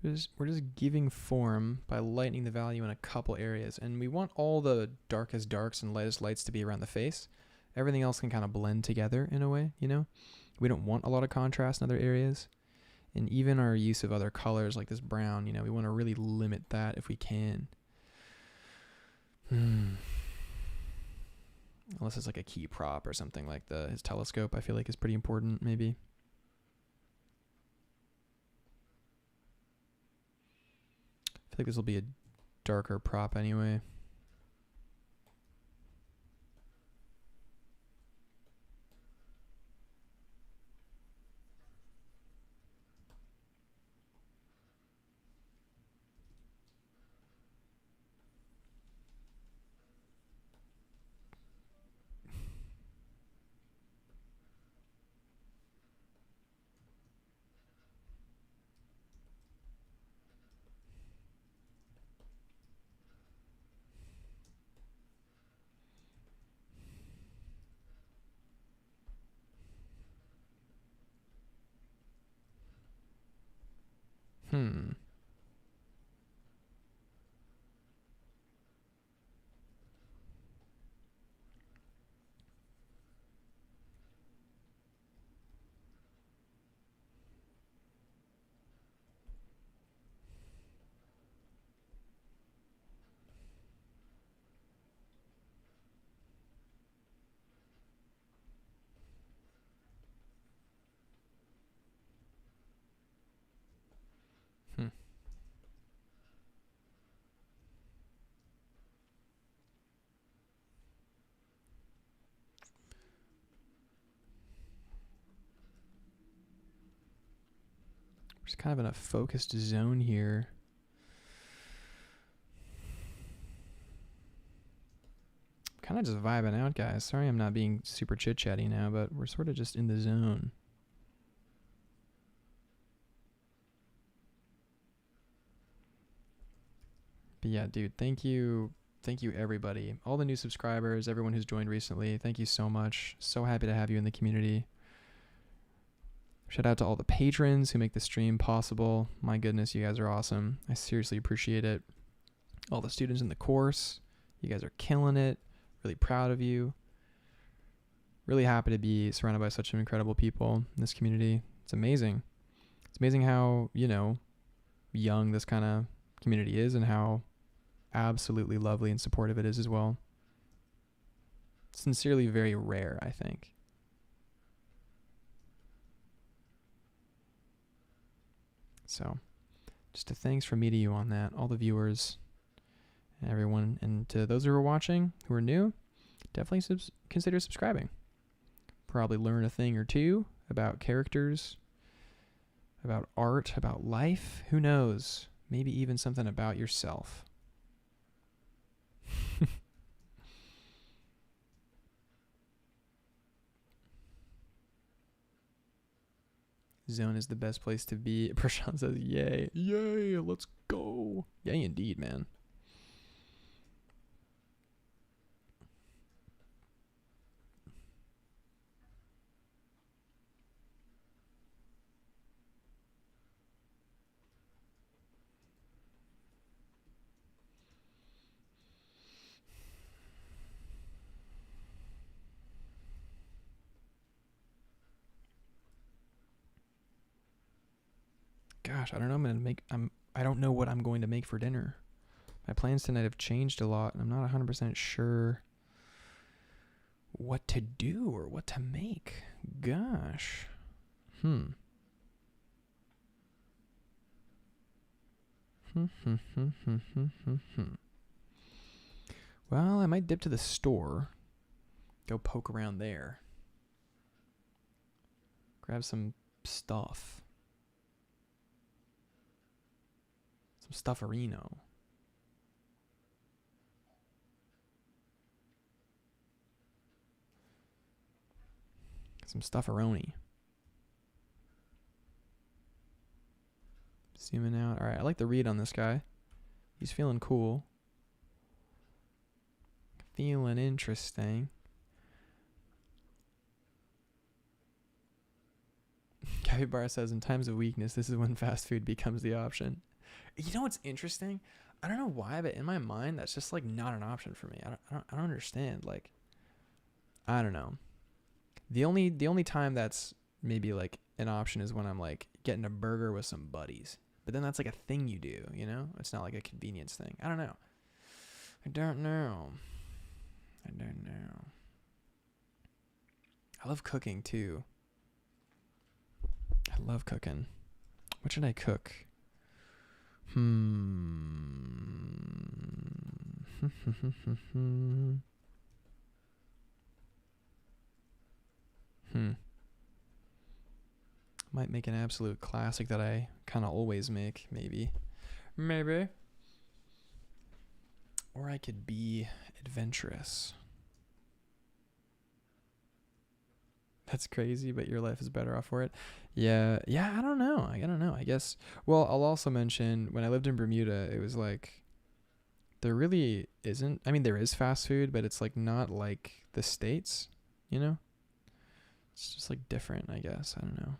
We're just giving form by lightening the value in a couple areas. And we want all the darkest darks and lightest lights to be around the face. Everything else can kind of blend together in a way, you know? We don't want a lot of contrast in other areas. And even our use of other colors like this brown, you know, we want to really limit that if we can. Unless it's like a key prop or something like his telescope, I feel like is pretty important, maybe. I feel like this will be a darker prop anyway. Just kind of in a focused zone here. kind of just vibing out, guys. Sorry I'm not being super chit-chatty now, but we're sort of just in the zone. But yeah, dude, thank you. Thank you, everybody. All the new subscribers, everyone who's joined recently. Thank you so much. So happy to have you in the community. Shout out to all the patrons who make the stream possible. My goodness, you guys are awesome. I seriously appreciate it. All the students in the course, you guys are killing it. Really proud of you. Really happy to be surrounded by such incredible people in this community. It's amazing. It's amazing how, you know, young this kind of community is and how absolutely lovely and supportive it is as well. Sincerely very rare, I think. So, just a thanks from me to you on that, all the viewers and everyone. And to those who are watching, who are new, definitely consider subscribing. Probably learn a thing or two about characters, about art, about life. Who knows? Maybe even something about yourself. Zone is the best place to be. Prashant says, yay. Yay, let's go. Yay, indeed, man. Gosh, I don't know. I don't know what I'm going to make for dinner. My plans tonight have changed a lot, and I'm not 100% sure what to do or what to make. Gosh. Well, I might dip to the store. Go poke around there. Grab some stuff. Stufferino. Some stufferoni. Zooming out. Alright, I like the read on this guy. He's feeling cool. Feeling interesting. Capybara says, in times of weakness, this is when fast food becomes the option. You know what's interesting? I don't know why, but in my mind, that's just like not an option for me. I don't understand. Like, I don't know. The only time that's maybe like an option is when I'm like getting a burger with some buddies. But then that's like a thing you do, you know? It's not like a convenience thing. I don't know. I don't know. I love cooking too. I love cooking. What should I cook? Might make an absolute classic that I kind of always make, maybe. Or I could be adventurous. That's crazy, but your life is better off for it. Yeah, I don't know. I guess. Well, I'll also mention when I lived in Bermuda, it was like there really isn't. I mean, there is fast food, but it's like not like the States, you know? It's just like different, I guess. I don't know.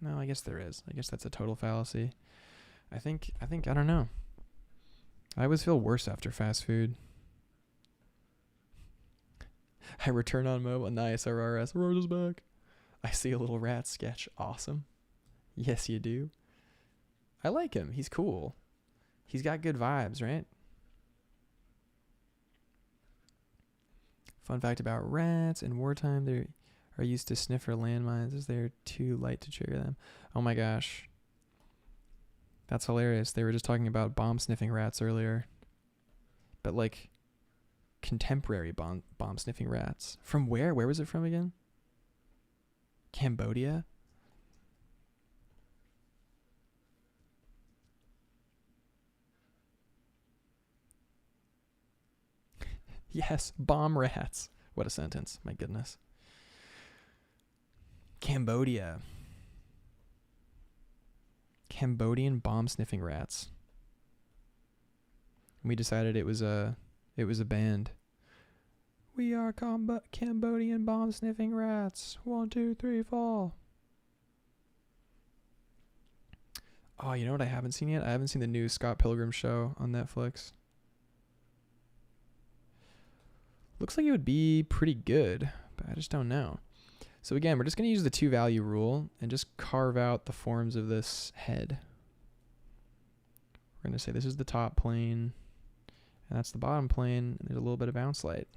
No, I guess there is. I guess that's a total fallacy. I think I don't know. I always feel worse after fast food. I return on mobile. Nice, RRS. Aurora's back. I see a little rat sketch. Awesome. Yes, you do. I like him. He's cool. He's got good vibes, right? Fun fact about rats. In wartime, they are used to sniff for landmines as they're too light to trigger them. Oh my gosh. That's hilarious. They were just talking about bomb sniffing rats earlier. But like contemporary bomb sniffing rats. From where? Where was it from again? Cambodia? Yes, bomb rats. What a sentence. My goodness. Cambodia. Cambodian bomb sniffing rats. We decided it was a band. We are Cambodian bomb sniffing rats. 1, 2, 3, fall. Oh, you know what I haven't seen yet? I haven't seen the new Scott Pilgrim show on Netflix. Looks like it would be pretty good, but I just don't know. So again, we're just going to use the 2-value rule and just carve out the forms of this head. We're going to say this is the top plane, and that's the bottom plane, and there's a little bit of bounce light.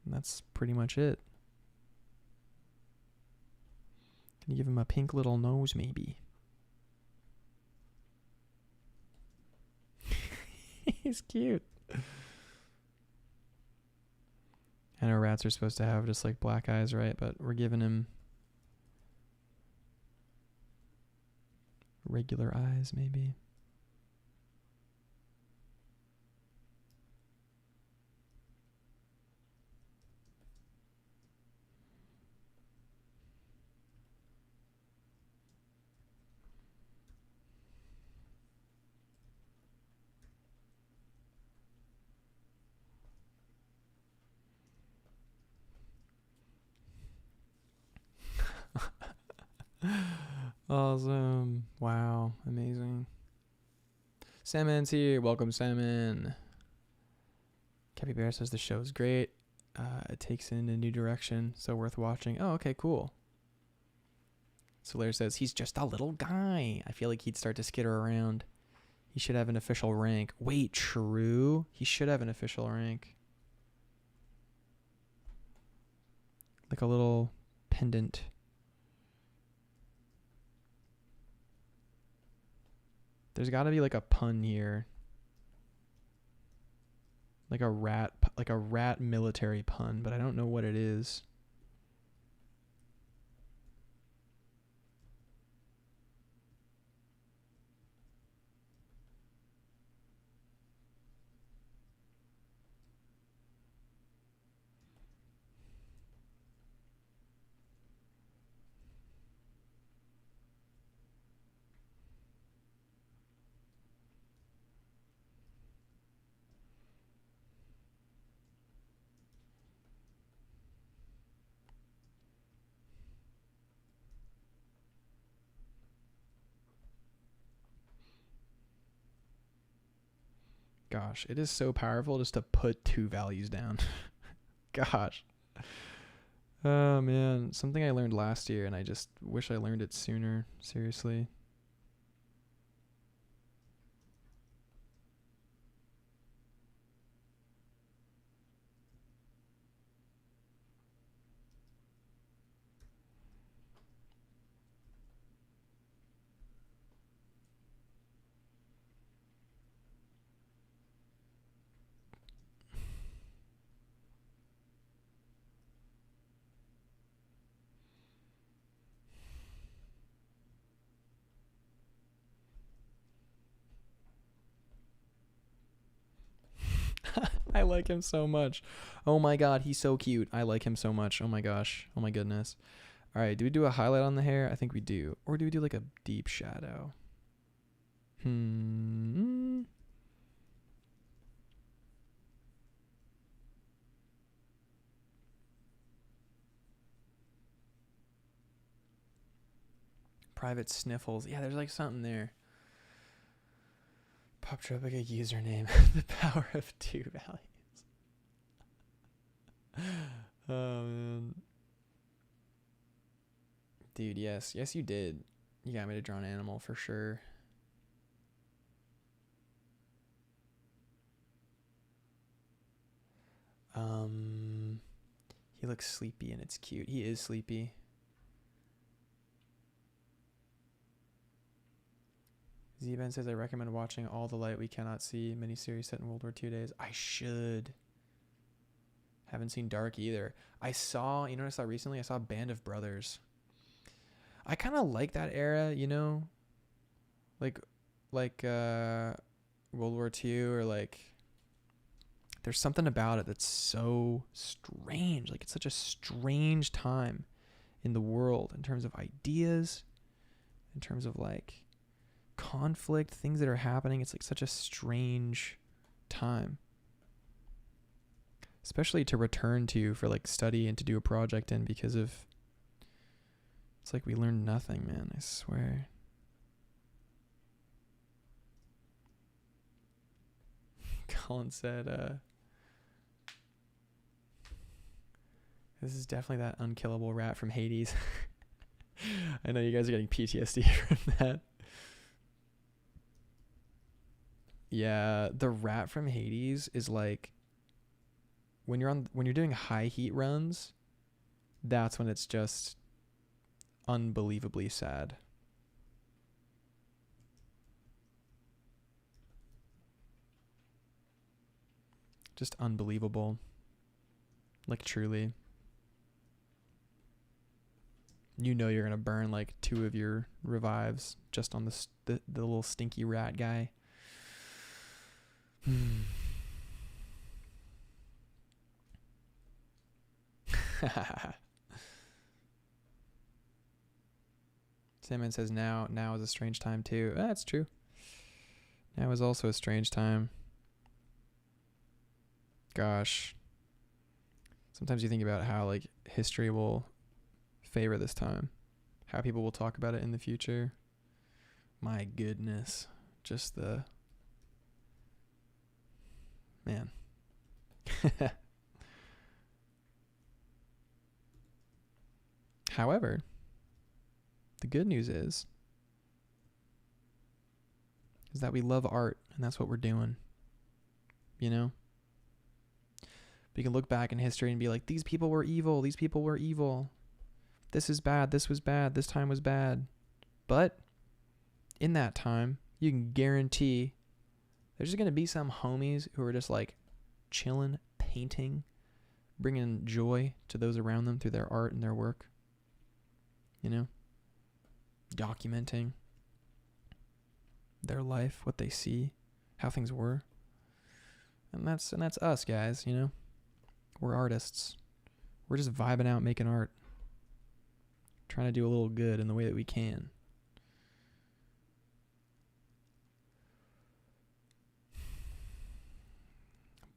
And that's pretty much it. Can you give him a pink little nose, maybe? He's cute. I know rats are supposed to have just like black eyes, right? But we're giving him regular eyes, maybe. Awesome. Wow. Amazing. Salmon's here. Welcome, Salmon. Capybara says the show's great. It takes it in a new direction, so worth watching. Oh, okay, cool. Solaire says he's just a little guy. I feel like he'd start to skitter around. He should have an official rank. Wait, true? He should have an official rank. Like a little pendant. There's got to be like a pun here. Like a rat military pun, but I don't know what it is. Gosh, it is so powerful just to put 2 values down. Gosh. Oh, man. Something I learned last year, and I just wish I learned it sooner. Seriously. I like him so much. Oh my god, he's so cute. I like him so much. Oh my gosh. Oh my goodness. All right, do we do a highlight on the hair? I think we do. Or do we do like a deep shadow? Private sniffles. Yeah, there's like something there. Pop Tropica username. The power of 2 values. Oh, man. Dude, yes. Yes, you did. You got me to draw an animal for sure. He looks sleepy and it's cute. He is sleepy. Z-Ben says, I recommend watching All the Light We Cannot See, miniseries set in World War II days. I should. Haven't seen Dark either. You know what I saw recently? I saw Band of Brothers. I kind of like that era, you know? Like World War II or like there's something about it that's so strange. Like, it's such a strange time in the world in terms of ideas, in terms of like conflict, things that are happening. It's like such a strange time, especially to return to for like study and to do a project in, because of, it's like we learned nothing, man. I swear. Colin said, this is definitely that unkillable rat from Hades. I know you guys are getting PTSD from that. Yeah, the rat from Hades is like, when you're doing high heat runs, that's when it's just unbelievably sad. Just unbelievable. Like, truly. You know you're going to burn like 2 of your revives just on the little stinky rat guy. Sandman says now is a strange time too. That's true. Now is also a strange time. Gosh. Sometimes you think about how like history will favor this time, how people will talk about it in the future. My goodness, just the man. However, the good news is that we love art, and that's what we're doing. You know, we can look back in history and be like, these people were evil, these people were evil, this is bad, this was bad, this time was bad. But in that time, you can guarantee there's just going to be some homies who are just like chilling, painting, bringing joy to those around them through their art and their work. You know, documenting their life, what they see, how things were. And that's us, guys, you know. We're artists. We're just vibing out, making art. Trying to do a little good in the way that we can.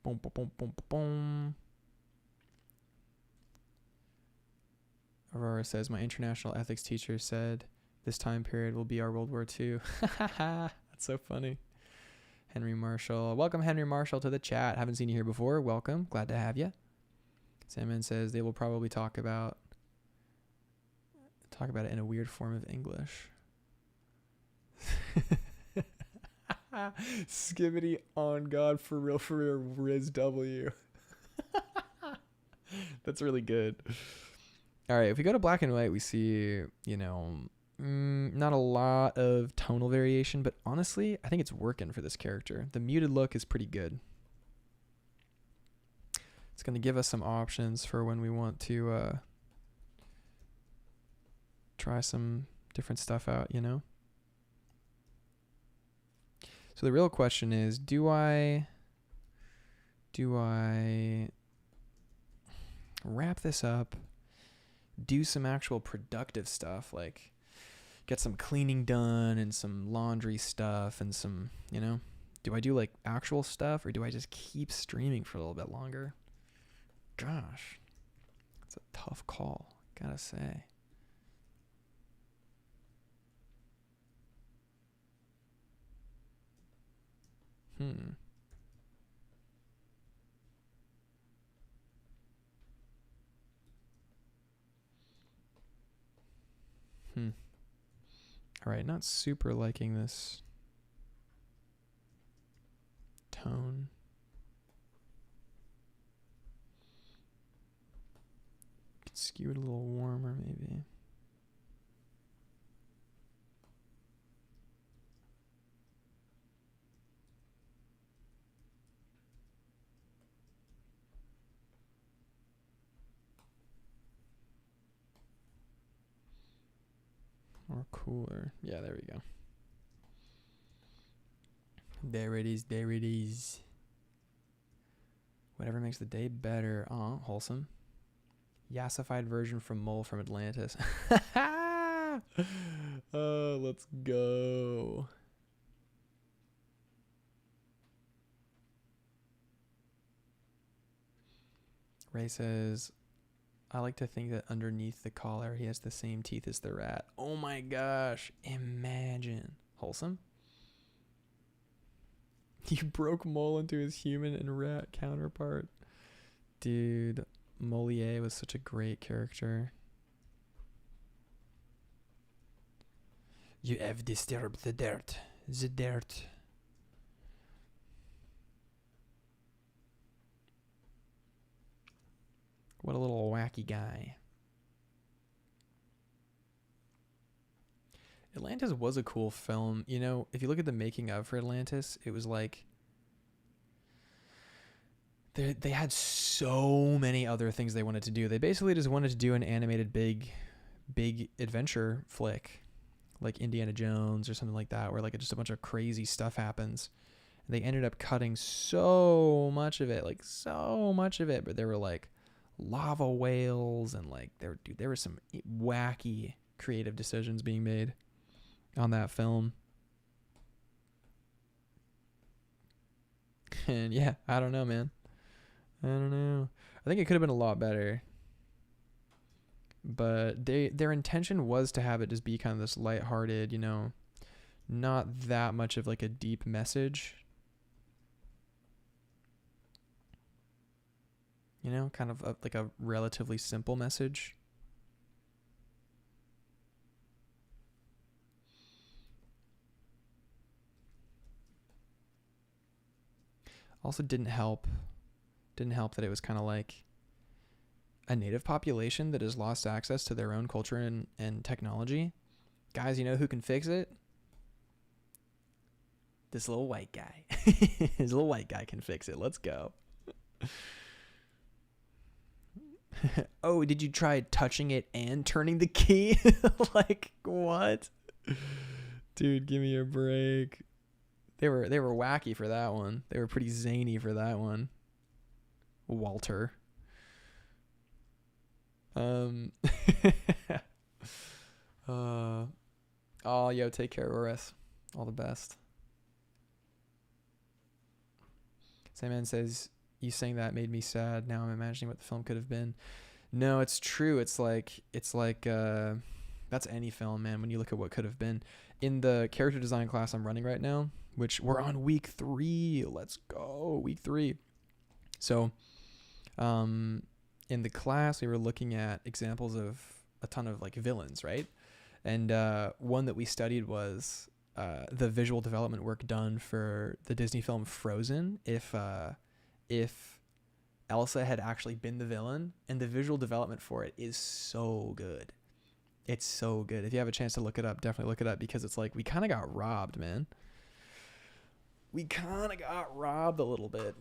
Boom, boom, boom, boom, boom. Aurora says, my international ethics teacher said this time period will be our World War II. That's so funny. Henry Marshall. Welcome, Henry Marshall, to the chat. Haven't seen you here before. Welcome. Glad to have you. Salmon says they will probably talk about it in a weird form of English. Skibbity on God, for real, Riz W. That's really good. All right, if we go to black and white, we see, you know, not a lot of tonal variation, but honestly, I think it's working for this character. The muted look is pretty good. It's going to give us some options for when we want to try some different stuff out, you know? So the real question is, do I wrap this up, do some actual productive stuff, like get some cleaning done and some laundry stuff and some, you know, do I do like actual stuff, or do I just keep streaming for a little bit longer? Gosh, it's a tough call, gotta say. All right, not super liking this tone. Could skew it a little warmer, maybe. Or cooler. Yeah, there we go. There it is. Whatever makes the day better. Oh, wholesome. Yassified version from Mole from Atlantis. Oh, let's go. Ray says, I like to think that underneath the collar he has the same teeth as the rat. Oh my gosh. Imagine. Wholesome? You broke Mole into his human and rat counterpart. Dude, Molière was such a great character. You have disturbed the dirt. The dirt. What a little wacky guy. Atlantis was a cool film. You know, if you look at the making of for Atlantis, it was like they had so many other things they wanted to do. They basically just wanted to do an animated big adventure flick, like Indiana Jones or something like that, where like just a bunch of crazy stuff happens. And they ended up cutting so much of it, but there were like lava whales and like there were some wacky creative decisions being made on that film. And yeah, I don't know, man. I don't know. I think it could have been a lot better. But their intention was to have it just be kind of this lighthearted, you know, not that much of like a deep message. You know, kind of like a relatively simple message. Also didn't help that it was kind of like a native population that has lost access to their own culture and technology. Guys, you know who can fix it? This little white guy. This little white guy can fix it. Let's go. Oh, did you try touching it and turning the key? Like, what? Dude, give me a break. They were wacky for that one. They were pretty zany for that one. Walter. Oh, yo, take care, Oris. All the best. Sandman says, you saying that made me sad. Now I'm imagining what the film could have been. No, it's true. It's like that's any film, man. When you look at what could have been. In the character design class I'm running right now, which we're on week 3. Let's go. Week 3. So, in the class, we were looking at examples of a ton of like villains, right? And one that we studied was the visual development work done for the Disney film Frozen. If Elsa had actually been the villain, and the visual development for it is so good. It's so good. If you have a chance to look it up, definitely look it up, because it's like we kind of got robbed, man. We kind of got robbed a little bit.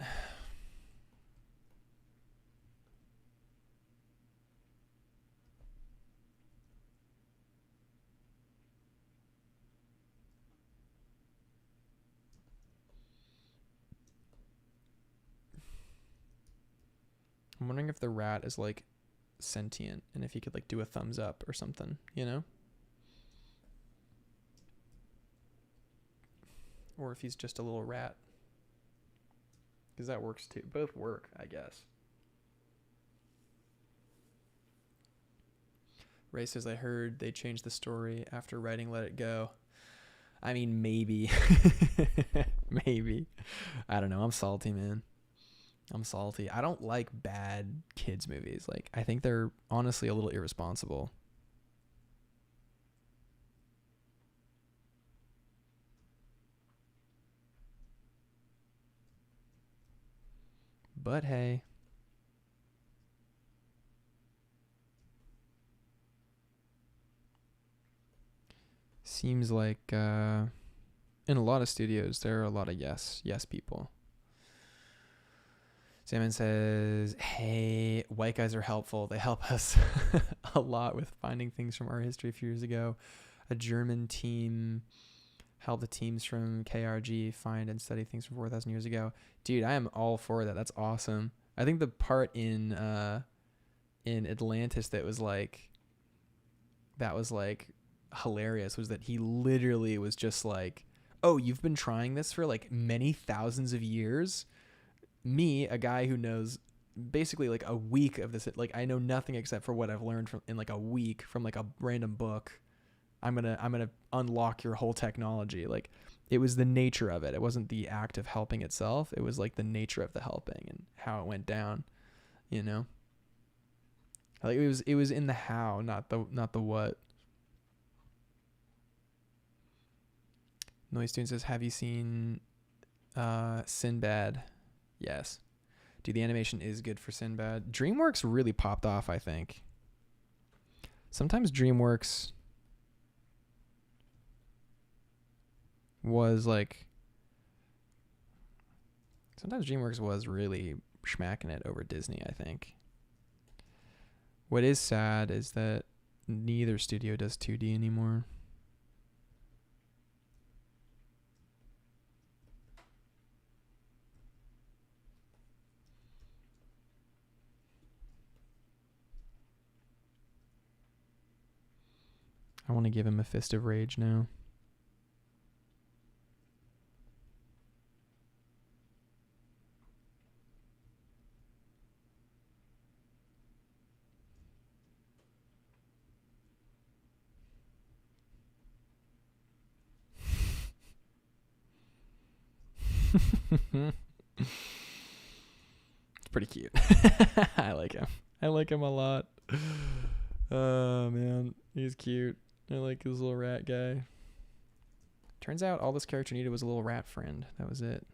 I'm wondering if the rat is like sentient and if he could like do a thumbs up or something, you know? Or if he's just a little rat. Because that works too. Both work, I guess. Ray says, I heard they changed the story after writing Let It Go. I mean, maybe. Maybe. I don't know. I'm salty, man. I'm salty. I don't like bad kids movies. Like, I think they're honestly a little irresponsible. But hey. Seems like in a lot of studios, there are a lot of yes people. Salmon says, hey, white guys are helpful. They help us a lot with finding things from our history a few years ago. A German team helped the teams from KRG find and study things from 4,000 years ago. Dude, I am all for that. That's awesome. I think the part in Atlantis that was like hilarious was that he literally was just like, oh, you've been trying this for like many thousands of years. Me, a guy who knows basically like a week of this, like I know nothing except for what I've learned from in like a week from like a random book. I'm gonna unlock your whole technology. Like, it was the nature of it. It wasn't the act of helping itself. It was like the nature of the helping and how it went down. You know, like it was in the how, not the what. Noise Student says, have you seen Sinbad? Yes. Dude, the animation is good for Sinbad. DreamWorks really popped off, I think. Sometimes DreamWorks was really smacking it over Disney, I think. What is sad is that neither studio does 2D anymore. I want to give him a fist of rage now. It's pretty cute. I like him. I like him a lot. Oh, man. He's cute. I like his little rat guy. Turns out all this character needed was a little rat friend. That was it.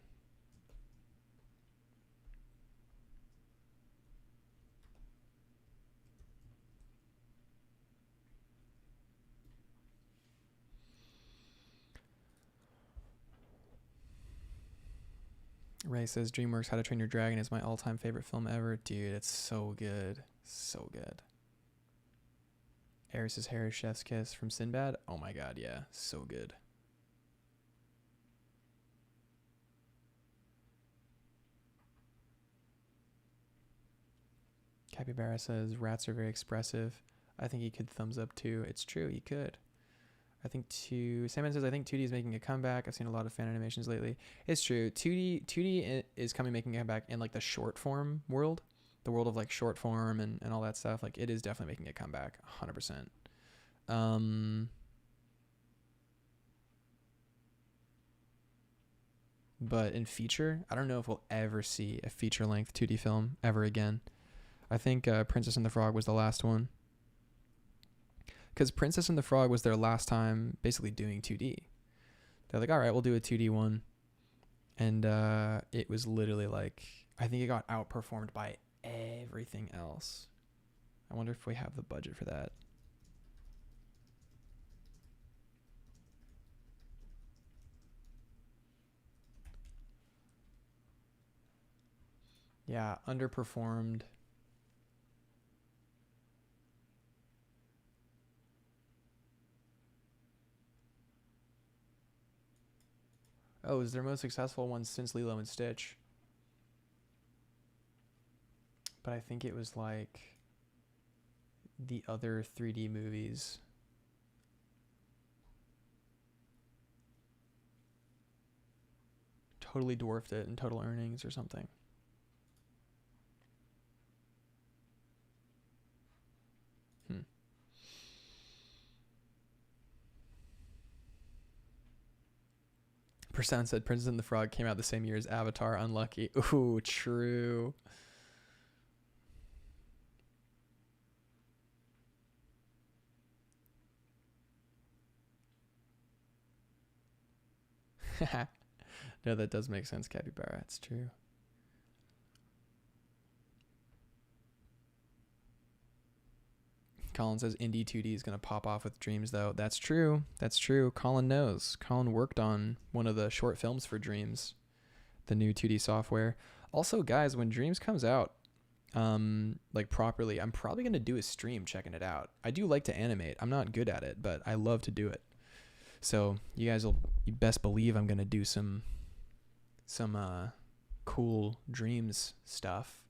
Ray says, DreamWorks How to Train Your Dragon is my all-time favorite film ever. Dude, it's so good. So good. Eris's Hair is Chef's Kiss from Sinbad. Oh my god, yeah. So good. Capybara says, rats are very expressive. I think he could thumbs up too. It's true, he could. Sandman says, I think 2D is making a comeback. I've seen a lot of fan animations lately. It's true. 2D is making a comeback in like the short form world. The world of like short form and all that stuff. Like, it is definitely making a comeback. 100%. But in feature, I don't know if we'll ever see a feature length 2D film ever again. I think Princess and the Frog was the last one. Because Princess and the Frog was their last time basically doing 2D. They're like, all right, we'll do a 2D one. And it was literally like, I think it got outperformed by everything else. I wonder if we have the budget for that. Yeah, underperformed. Oh, it was their most successful one since Lilo and Stitch. But I think it was like the other 3D movies. Totally dwarfed it in total earnings or something. Percent said Princess and the Frog came out the same year as Avatar. Unlucky. Ooh, true. No, that does make sense, Capybara. It's true. Colin says Indie 2D is going to pop off with Dreams, though. That's true. That's true. Colin knows. Colin worked on one of the short films for Dreams, the new 2D software. Also, guys, when Dreams comes out, like properly, I'm probably going to do a stream checking it out. I do like to animate. I'm not good at it, but I love to do it. So you best believe I'm going to do some cool Dreams stuff.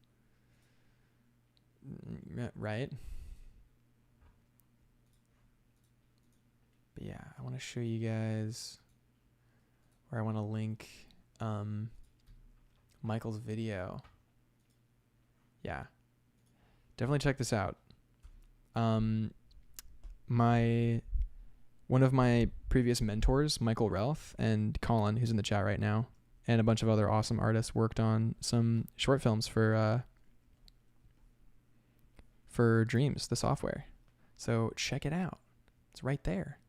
right? But yeah, I want to show you guys where I want to link Michael's video. Yeah, definitely check this out. One of my previous mentors, Michael Relf, and Colin, who's in the chat right now, and a bunch of other awesome artists worked on some short films for Dreams, the software. So check it out. It's right there.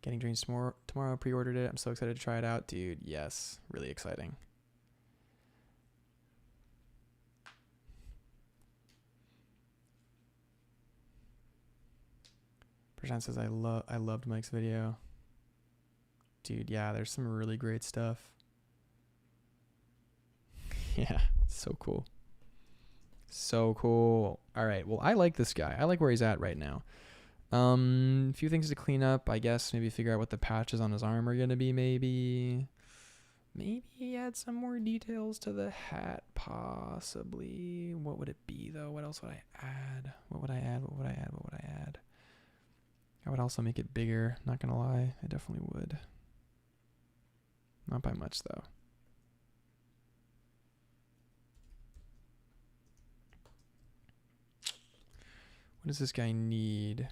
Getting Dreams tomorrow. Pre-ordered it. I'm so excited to try it out, dude. Yes, really exciting. Prashant says I loved Mike's video. Dude, yeah, there's some really great stuff. Yeah, so cool. So cool. All right, well, I like this guy. I like where he's at right now. A few things to clean up, I guess. Maybe figure out what the patches on his arm are gonna be. Maybe add some more details to the hat, possibly. What would it be though? What else would I add? What would I add? I would also make it bigger. Not gonna lie, I definitely would. Not by much though. What does this guy need?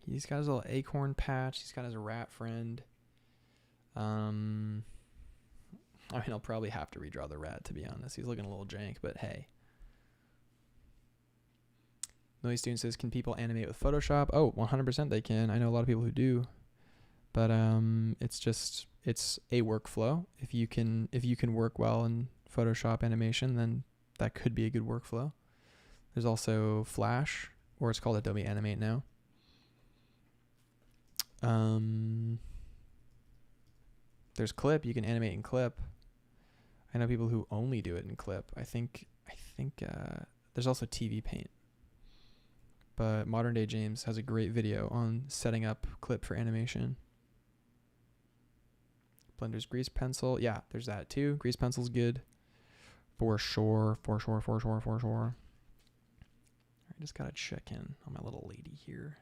He's got his little acorn patch. He's got his rat friend. I mean, I'll probably have to redraw the rat, to be honest. He's looking a little jank, but hey. Noise Student says, can people animate with Photoshop? Oh, 100% they can. I know a lot of people who do. But it's a workflow. If you can work well in Photoshop animation, then that could be a good workflow. There's also Flash, or it's called Adobe Animate now. There's Clip. You can animate in Clip. I know people who only do it in Clip. I think there's also TV Paint. But Modern Day James has a great video on setting up Clip for animation. Blender's Grease Pencil. Yeah, there's that too. Grease Pencil's good. For sure. I just gotta check in on my little lady here.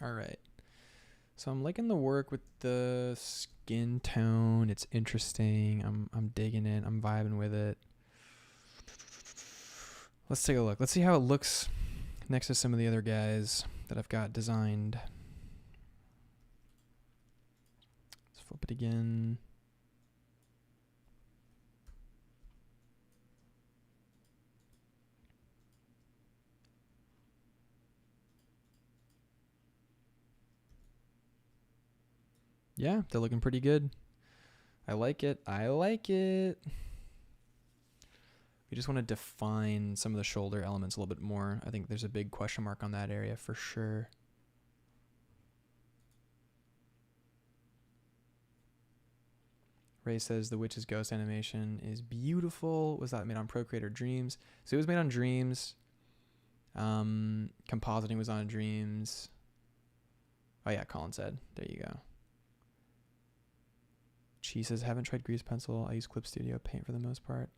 All right. So I'm liking the work with the skin tone. It's interesting. I'm digging it. I'm vibing with it. Let's take a look. Let's see how it looks next to some of the other guys that I've got designed. Let's flip it again. Yeah, they're looking pretty good. I like it. We just want to define some of the shoulder elements a little bit more. I think there's a big question mark on that area for sure. Ray says the Witch's Ghost animation is beautiful. Was that made on Procreate or Dreams? So it was made on Dreams. Compositing was on Dreams. Oh yeah, Colin said. There you go. She says, haven't tried Grease Pencil. I use Clip Studio Paint for the most part.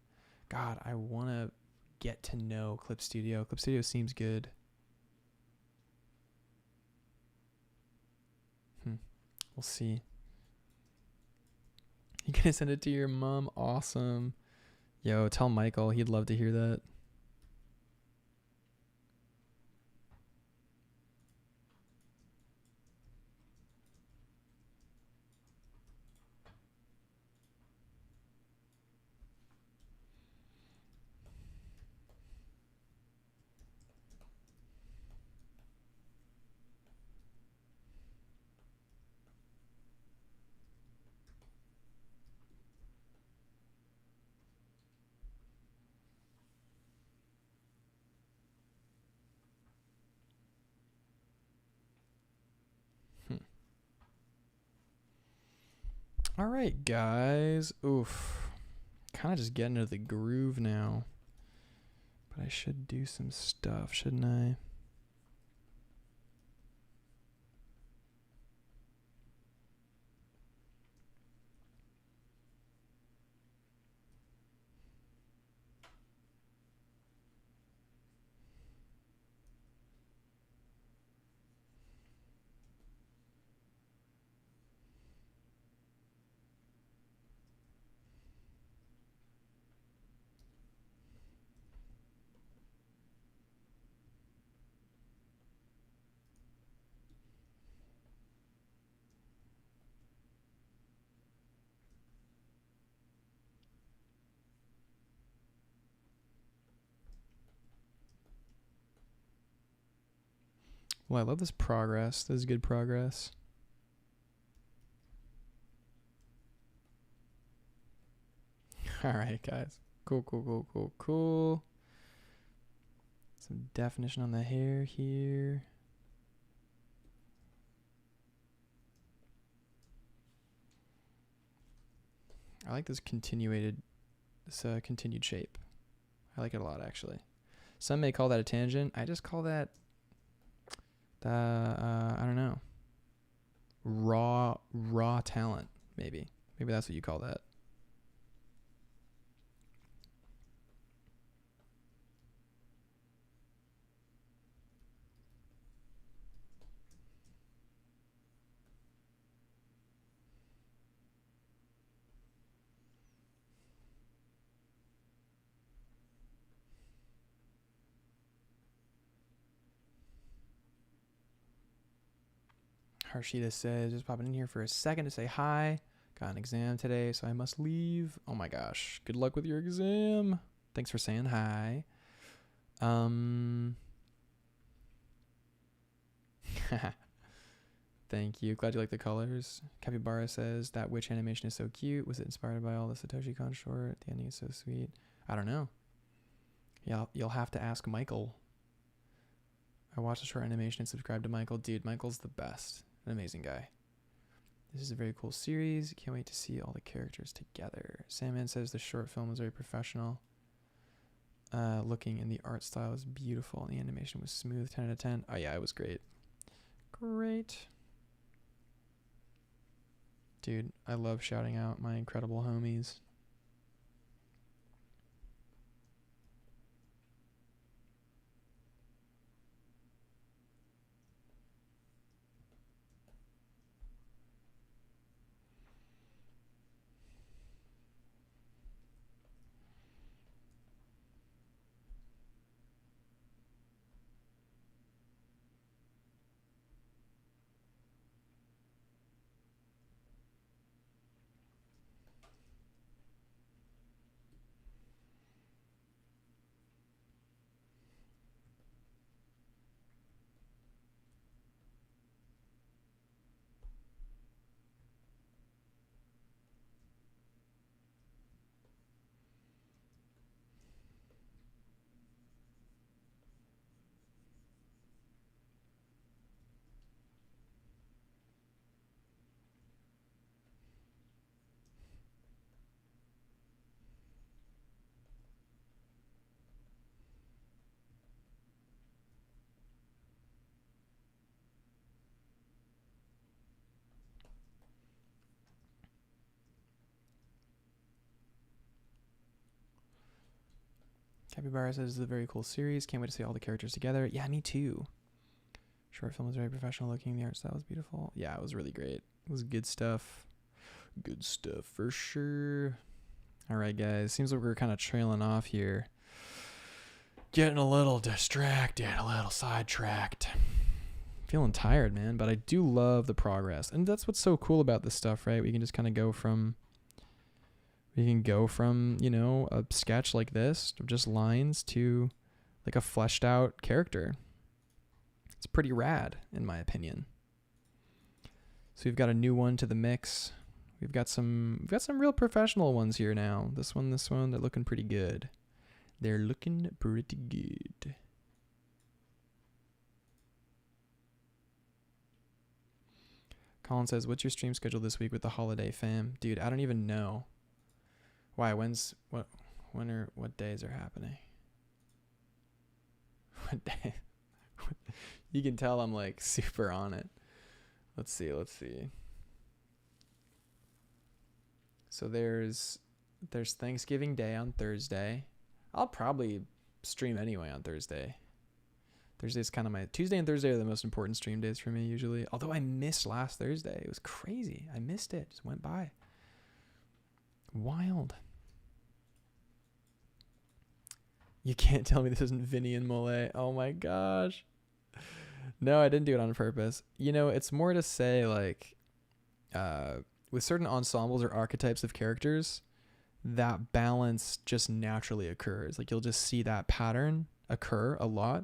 God, I want to get to know Clip Studio. Clip Studio seems good. We'll see. You gonna send it to your mom? Awesome. Yo, tell Michael. He'd love to hear that. All right, guys. Oof. Kind of just getting into the groove now. But I should do some stuff, shouldn't I? Well, I love this progress. This is good progress. All right, guys. Cool. Some definition on the hair here. I like this continued shape. I like it a lot, actually. Some may call that a tangent. I just call that I don't know. Raw talent, maybe. Maybe that's what you call that. Harshita says, just popping in here for a second to say hi. Got an exam today, so I must leave. Oh my gosh. Good luck with your exam. Thanks for saying hi. Thank you. Glad you like the colors. Capybara says, that witch animation is so cute. Was it inspired by all the Satoshi Kon short? The ending is so sweet. I don't know. Yeah, you'll have to ask Michael. I watched the short animation and subscribed to Michael. Dude, Michael's the best. An amazing guy. This is a very cool series. Can't wait to see all the characters together. Sandman says the short film was very professional looking, and the art style was beautiful, and the animation was smooth. 10 out of 10. Oh yeah, it was great. Great. Dude, I love shouting out my incredible homies. Capybara says this is a very cool series. Can't wait to see all the characters together. Yeah, me too. Short film was very professional looking. The art style was beautiful. Yeah, it was really great. It was good stuff. Good stuff for sure. All right, guys. Seems like we're kind of trailing off here. Getting a little distracted, a little sidetracked. Feeling tired, man, but I do love the progress. And that's what's so cool about this stuff, right? We can just kind of go from, you know, a sketch like this of just lines to like a fleshed out character. It's pretty rad, in my opinion. So we've got a new one to the mix. We've got some real professional ones here now. This one, they're looking pretty good. They're looking pretty good. Colin says, what's your stream schedule this week with the holiday fam? Dude, I don't even know. Why? What days are happening? What day? You can tell I'm like super on it. Let's see. So there's Thanksgiving Day on Thursday. I'll probably stream anyway on Thursday. Thursday's kind of Tuesday and Thursday are the most important stream days for me usually. Although I missed last Thursday. It was crazy. I missed it. Just went by. Wild. You can't tell me this isn't Vinny and Mole. Oh my gosh. No, I didn't do it on purpose. You know, it's more to say like with certain ensembles or archetypes of characters, that balance just naturally occurs. Like you'll just see that pattern occur a lot.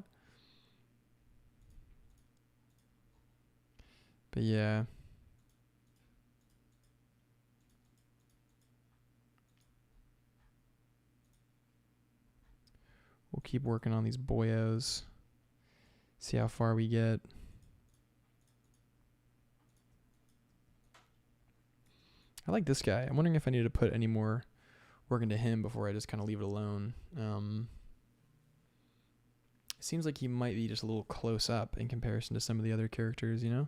But yeah. We'll keep working on these boyos. See how far we get. I like this guy. I'm wondering if I need to put any more work into him before I just kind of leave it alone. It seems like he might be just a little close up in comparison to some of the other characters, you know?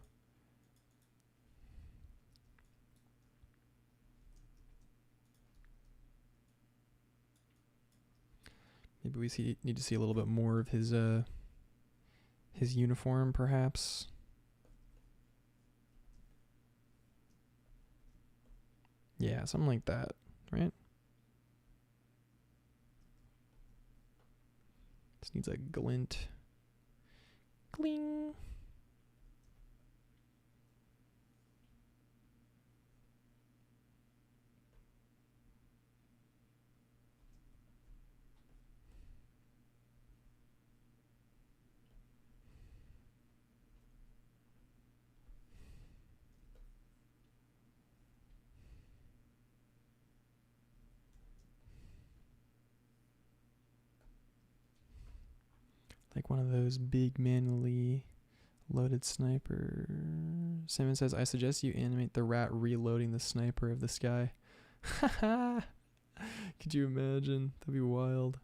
Maybe we need to see a little bit more of his uniform, perhaps. Yeah, something like that, right? Just needs a glint. Gling. Like one of those big manually loaded sniper. Simon says, I suggest you animate the rat reloading the sniper of the sky. Haha. Could you imagine? That'd be wild.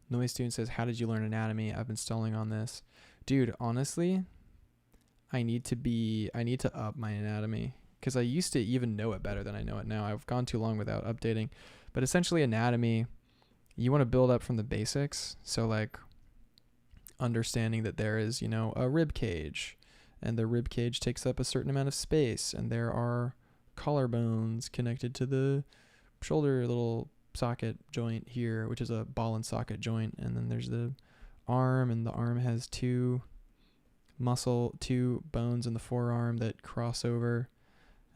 Noise Student says, how did you learn anatomy? I've been stalling on this. Dude, honestly, I need to up my anatomy because I used to even know it better than I know it now. I've gone too long without updating. But essentially anatomy, you want to build up from the basics. So like understanding that there is, you know, a rib cage, and the rib cage takes up a certain amount of space, and there are collarbones connected to the shoulder little socket joint here, which is a ball and socket joint, and then there's the arm, and the arm has two bones in the forearm that cross over,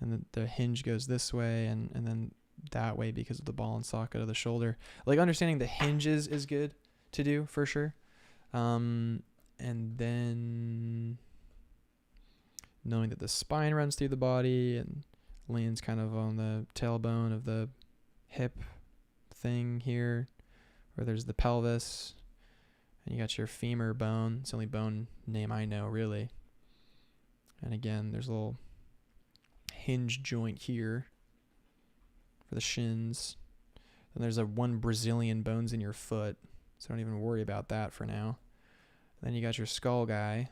and the hinge goes this way and then that way because of the ball and socket of the shoulder. Like understanding the hinges is good to do for sure. And then knowing that the spine runs through the body and lands kind of on the tailbone of the hip thing here, where there's the pelvis, and you got your femur bone. It's the only bone name I know really. And again, there's a little hinge joint here for the shins. And there's one Brazilian bones in your foot, so don't even worry about that for now. Then you got your skull guy.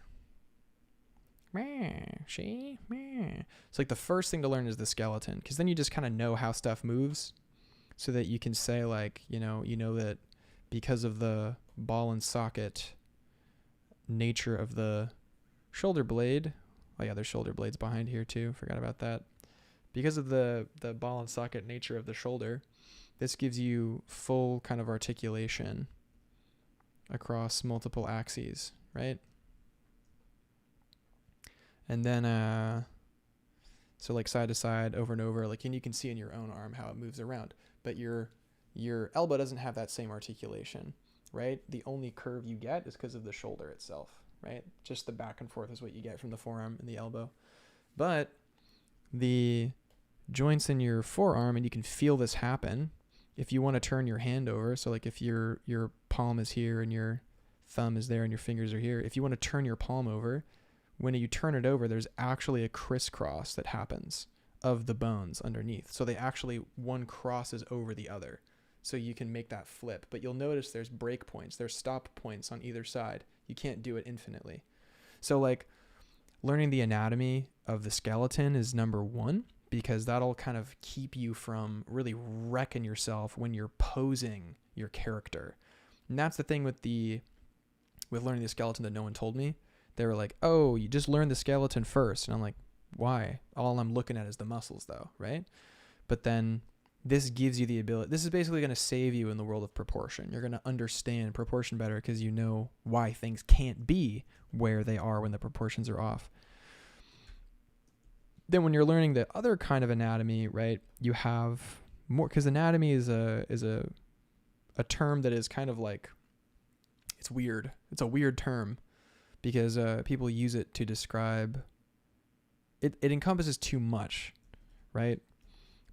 See? It's like the first thing to learn is the skeleton, because then you just kind of know how stuff moves, so that you can say like, you know that because of the ball and socket nature of the shoulder blade. Oh yeah, there's shoulder blades behind here too. Forgot about that. because of the ball and socket nature of the shoulder, this gives you full kind of articulation across multiple axes, right? And then, so like side to side, over and over, like, and you can see in your own arm how it moves around, but your elbow doesn't have that same articulation, right? The only curve you get is because of the shoulder itself, right? Just the back and forth is what you get from the forearm and the elbow. But the joints in your forearm, and you can feel this happen if you want to turn your hand over. So like if your palm is here and your thumb is there and your fingers are here, if you want to turn your palm over, when you turn it over, there's actually a crisscross that happens of the bones underneath. So they actually, one crosses over the other. So you can make that flip. But you'll notice there's break points. There's stop points on either side. You can't do it infinitely. So like learning the anatomy of the skeleton is number one, because that'll kind of keep you from really wrecking yourself when you're posing your character. And that's the thing with learning the skeleton that no one told me. They were like, oh, you just learn the skeleton first. And I'm like, why? All I'm looking at is the muscles though, right? But then this gives you the ability. This is basically going to save you in the world of proportion. You're going to understand proportion better because you know why things can't be where they are when the proportions are off. Then when you're learning the other kind of anatomy, right, you have more, because anatomy is a term that is kind of like, it's weird. It's a weird term because people use it to describe, it encompasses too much, right?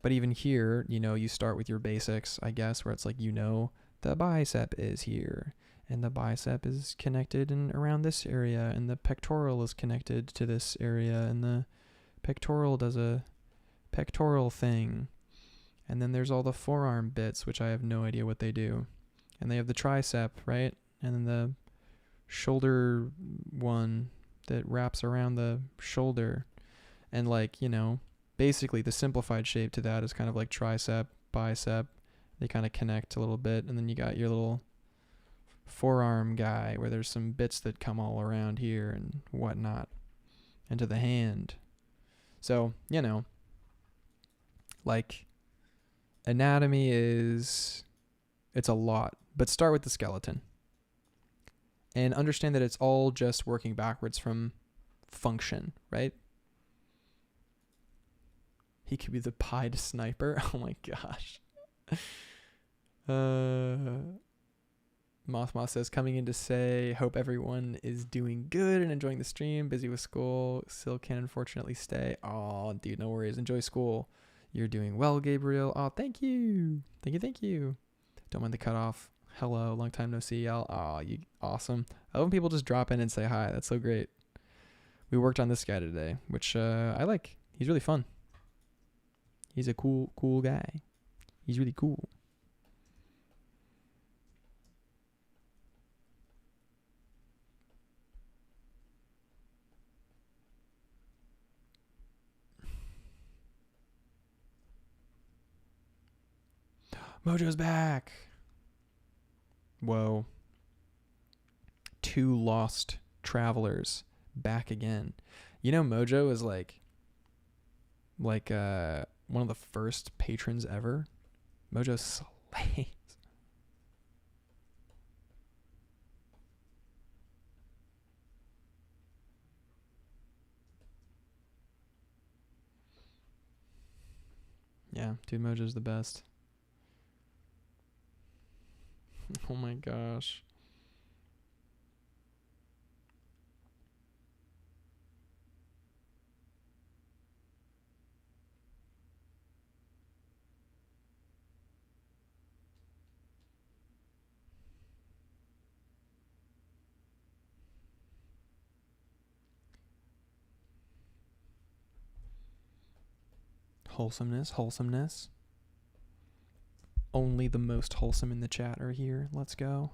But even here, you start with your basics, I guess, where it's like, the bicep is here and the bicep is connected and around this area and the pectoral is connected to this area and the pectoral does a pectoral thing. And then there's all the forearm bits, which I have no idea what they do. And they have the tricep, right? And then the shoulder one that wraps around the shoulder. And like, basically the simplified shape to that is kind of like tricep, bicep. They kind of connect a little bit. And then you got your little forearm guy where there's some bits that come all around here and whatnot into the hand. So, like anatomy it's a lot, but start with the skeleton and understand that it's all just working backwards from function, right? He could be the pied sniper. Oh my gosh. Moth says, coming in to say, hope everyone is doing good and enjoying the stream. Busy with school. Still can unfortunately stay. Oh, dude, no worries. Enjoy school. You're doing well, Gabriel. Oh, thank you. Thank you. Don't mind the cutoff. Hello, long time no see, y'all. Oh, you awesome. I love when people just drop in and say hi. That's so great. We worked on this guy today, which I like. He's really fun. He's a cool guy. He's really cool. Mojo's back. Whoa. 2 lost travelers back again. Mojo is like one of the first patrons ever. Mojo slays. Yeah, dude, Mojo's the best. Oh my gosh. Wholesomeness. Only the most wholesome in the chat are here. Let's go.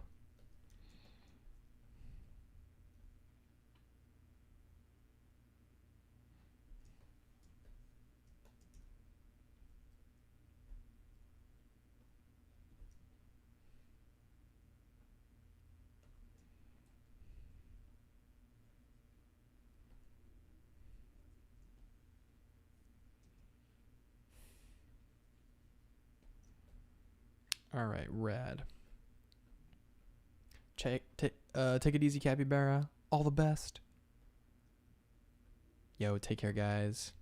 All right, rad. Take it easy, Capybara. All the best. Yo, take care, guys.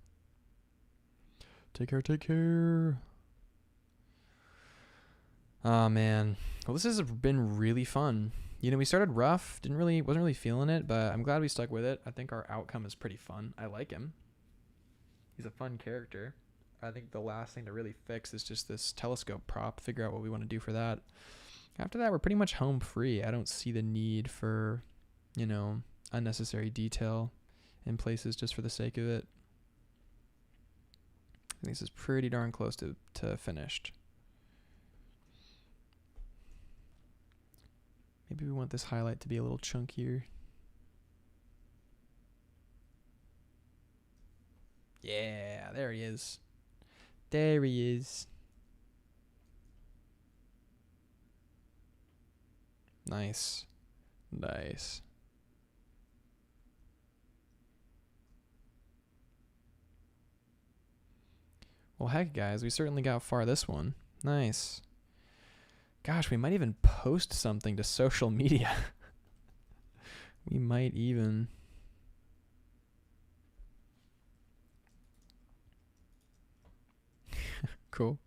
Take care. Oh man. Well, this has been really fun. You know, we started rough, wasn't really feeling it, but I'm glad we stuck with it. I think our outcome is pretty fun. I like him. He's a fun character. I think the last thing to really fix is just this telescope prop, figure out what we want to do for that. After that, we're pretty much home free. I don't see the need for, you know, unnecessary detail in places just for the sake of it. I think this is pretty darn close to finished. Maybe we want this highlight to be a little chunkier. Yeah, there he is. There he is. Nice. Nice. Well, heck, guys, we certainly got far this one. Nice. Gosh, we might even post something to social media. We might even. Cool.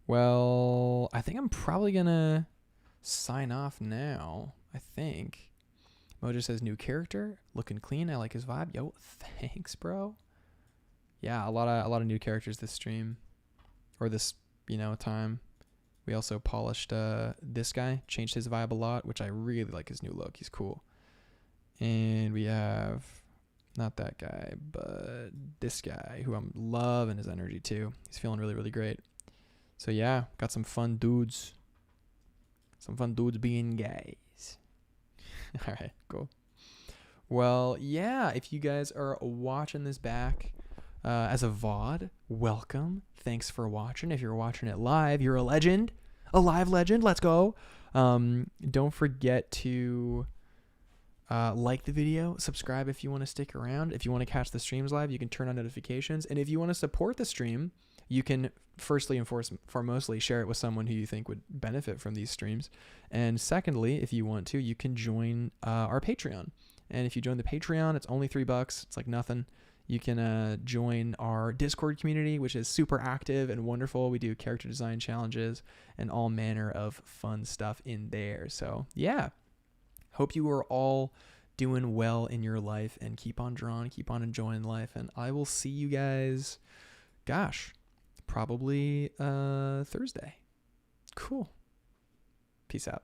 Well, I think I'm probably going to sign off now, I think. Mojo says new character, looking clean. I like his vibe. Yo, thanks, bro. Yeah, a lot of new characters this stream, or this, you know, time. We also polished this guy, changed his vibe a lot, which I really like his new look. He's cool. And we have not that guy, but this guy who I'm loving his energy too. He's feeling really, really great. So yeah, got some fun dudes. Some fun dudes being guys. All right, cool. Well, yeah, if you guys are watching this back as a VOD, welcome. Thanks for watching. If you're watching it live, you're a legend. A live legend. Let's go. Don't forget to like the video, subscribe if you want to stick around. If you want to catch the streams live, you can turn on notifications. And if you want to support the stream, you can firstly and foremostly share it with someone who you think would benefit from these streams. And secondly, if you want to, you can join our Patreon. And if you join the Patreon, it's only $3. It's like nothing. You can join our Discord community, which is super active and wonderful. We do character design challenges and all manner of fun stuff in there. So yeah, hope you are all doing well in your life and keep on drawing, keep on enjoying life. And I will see you guys, gosh, probably Thursday. Cool. Peace out.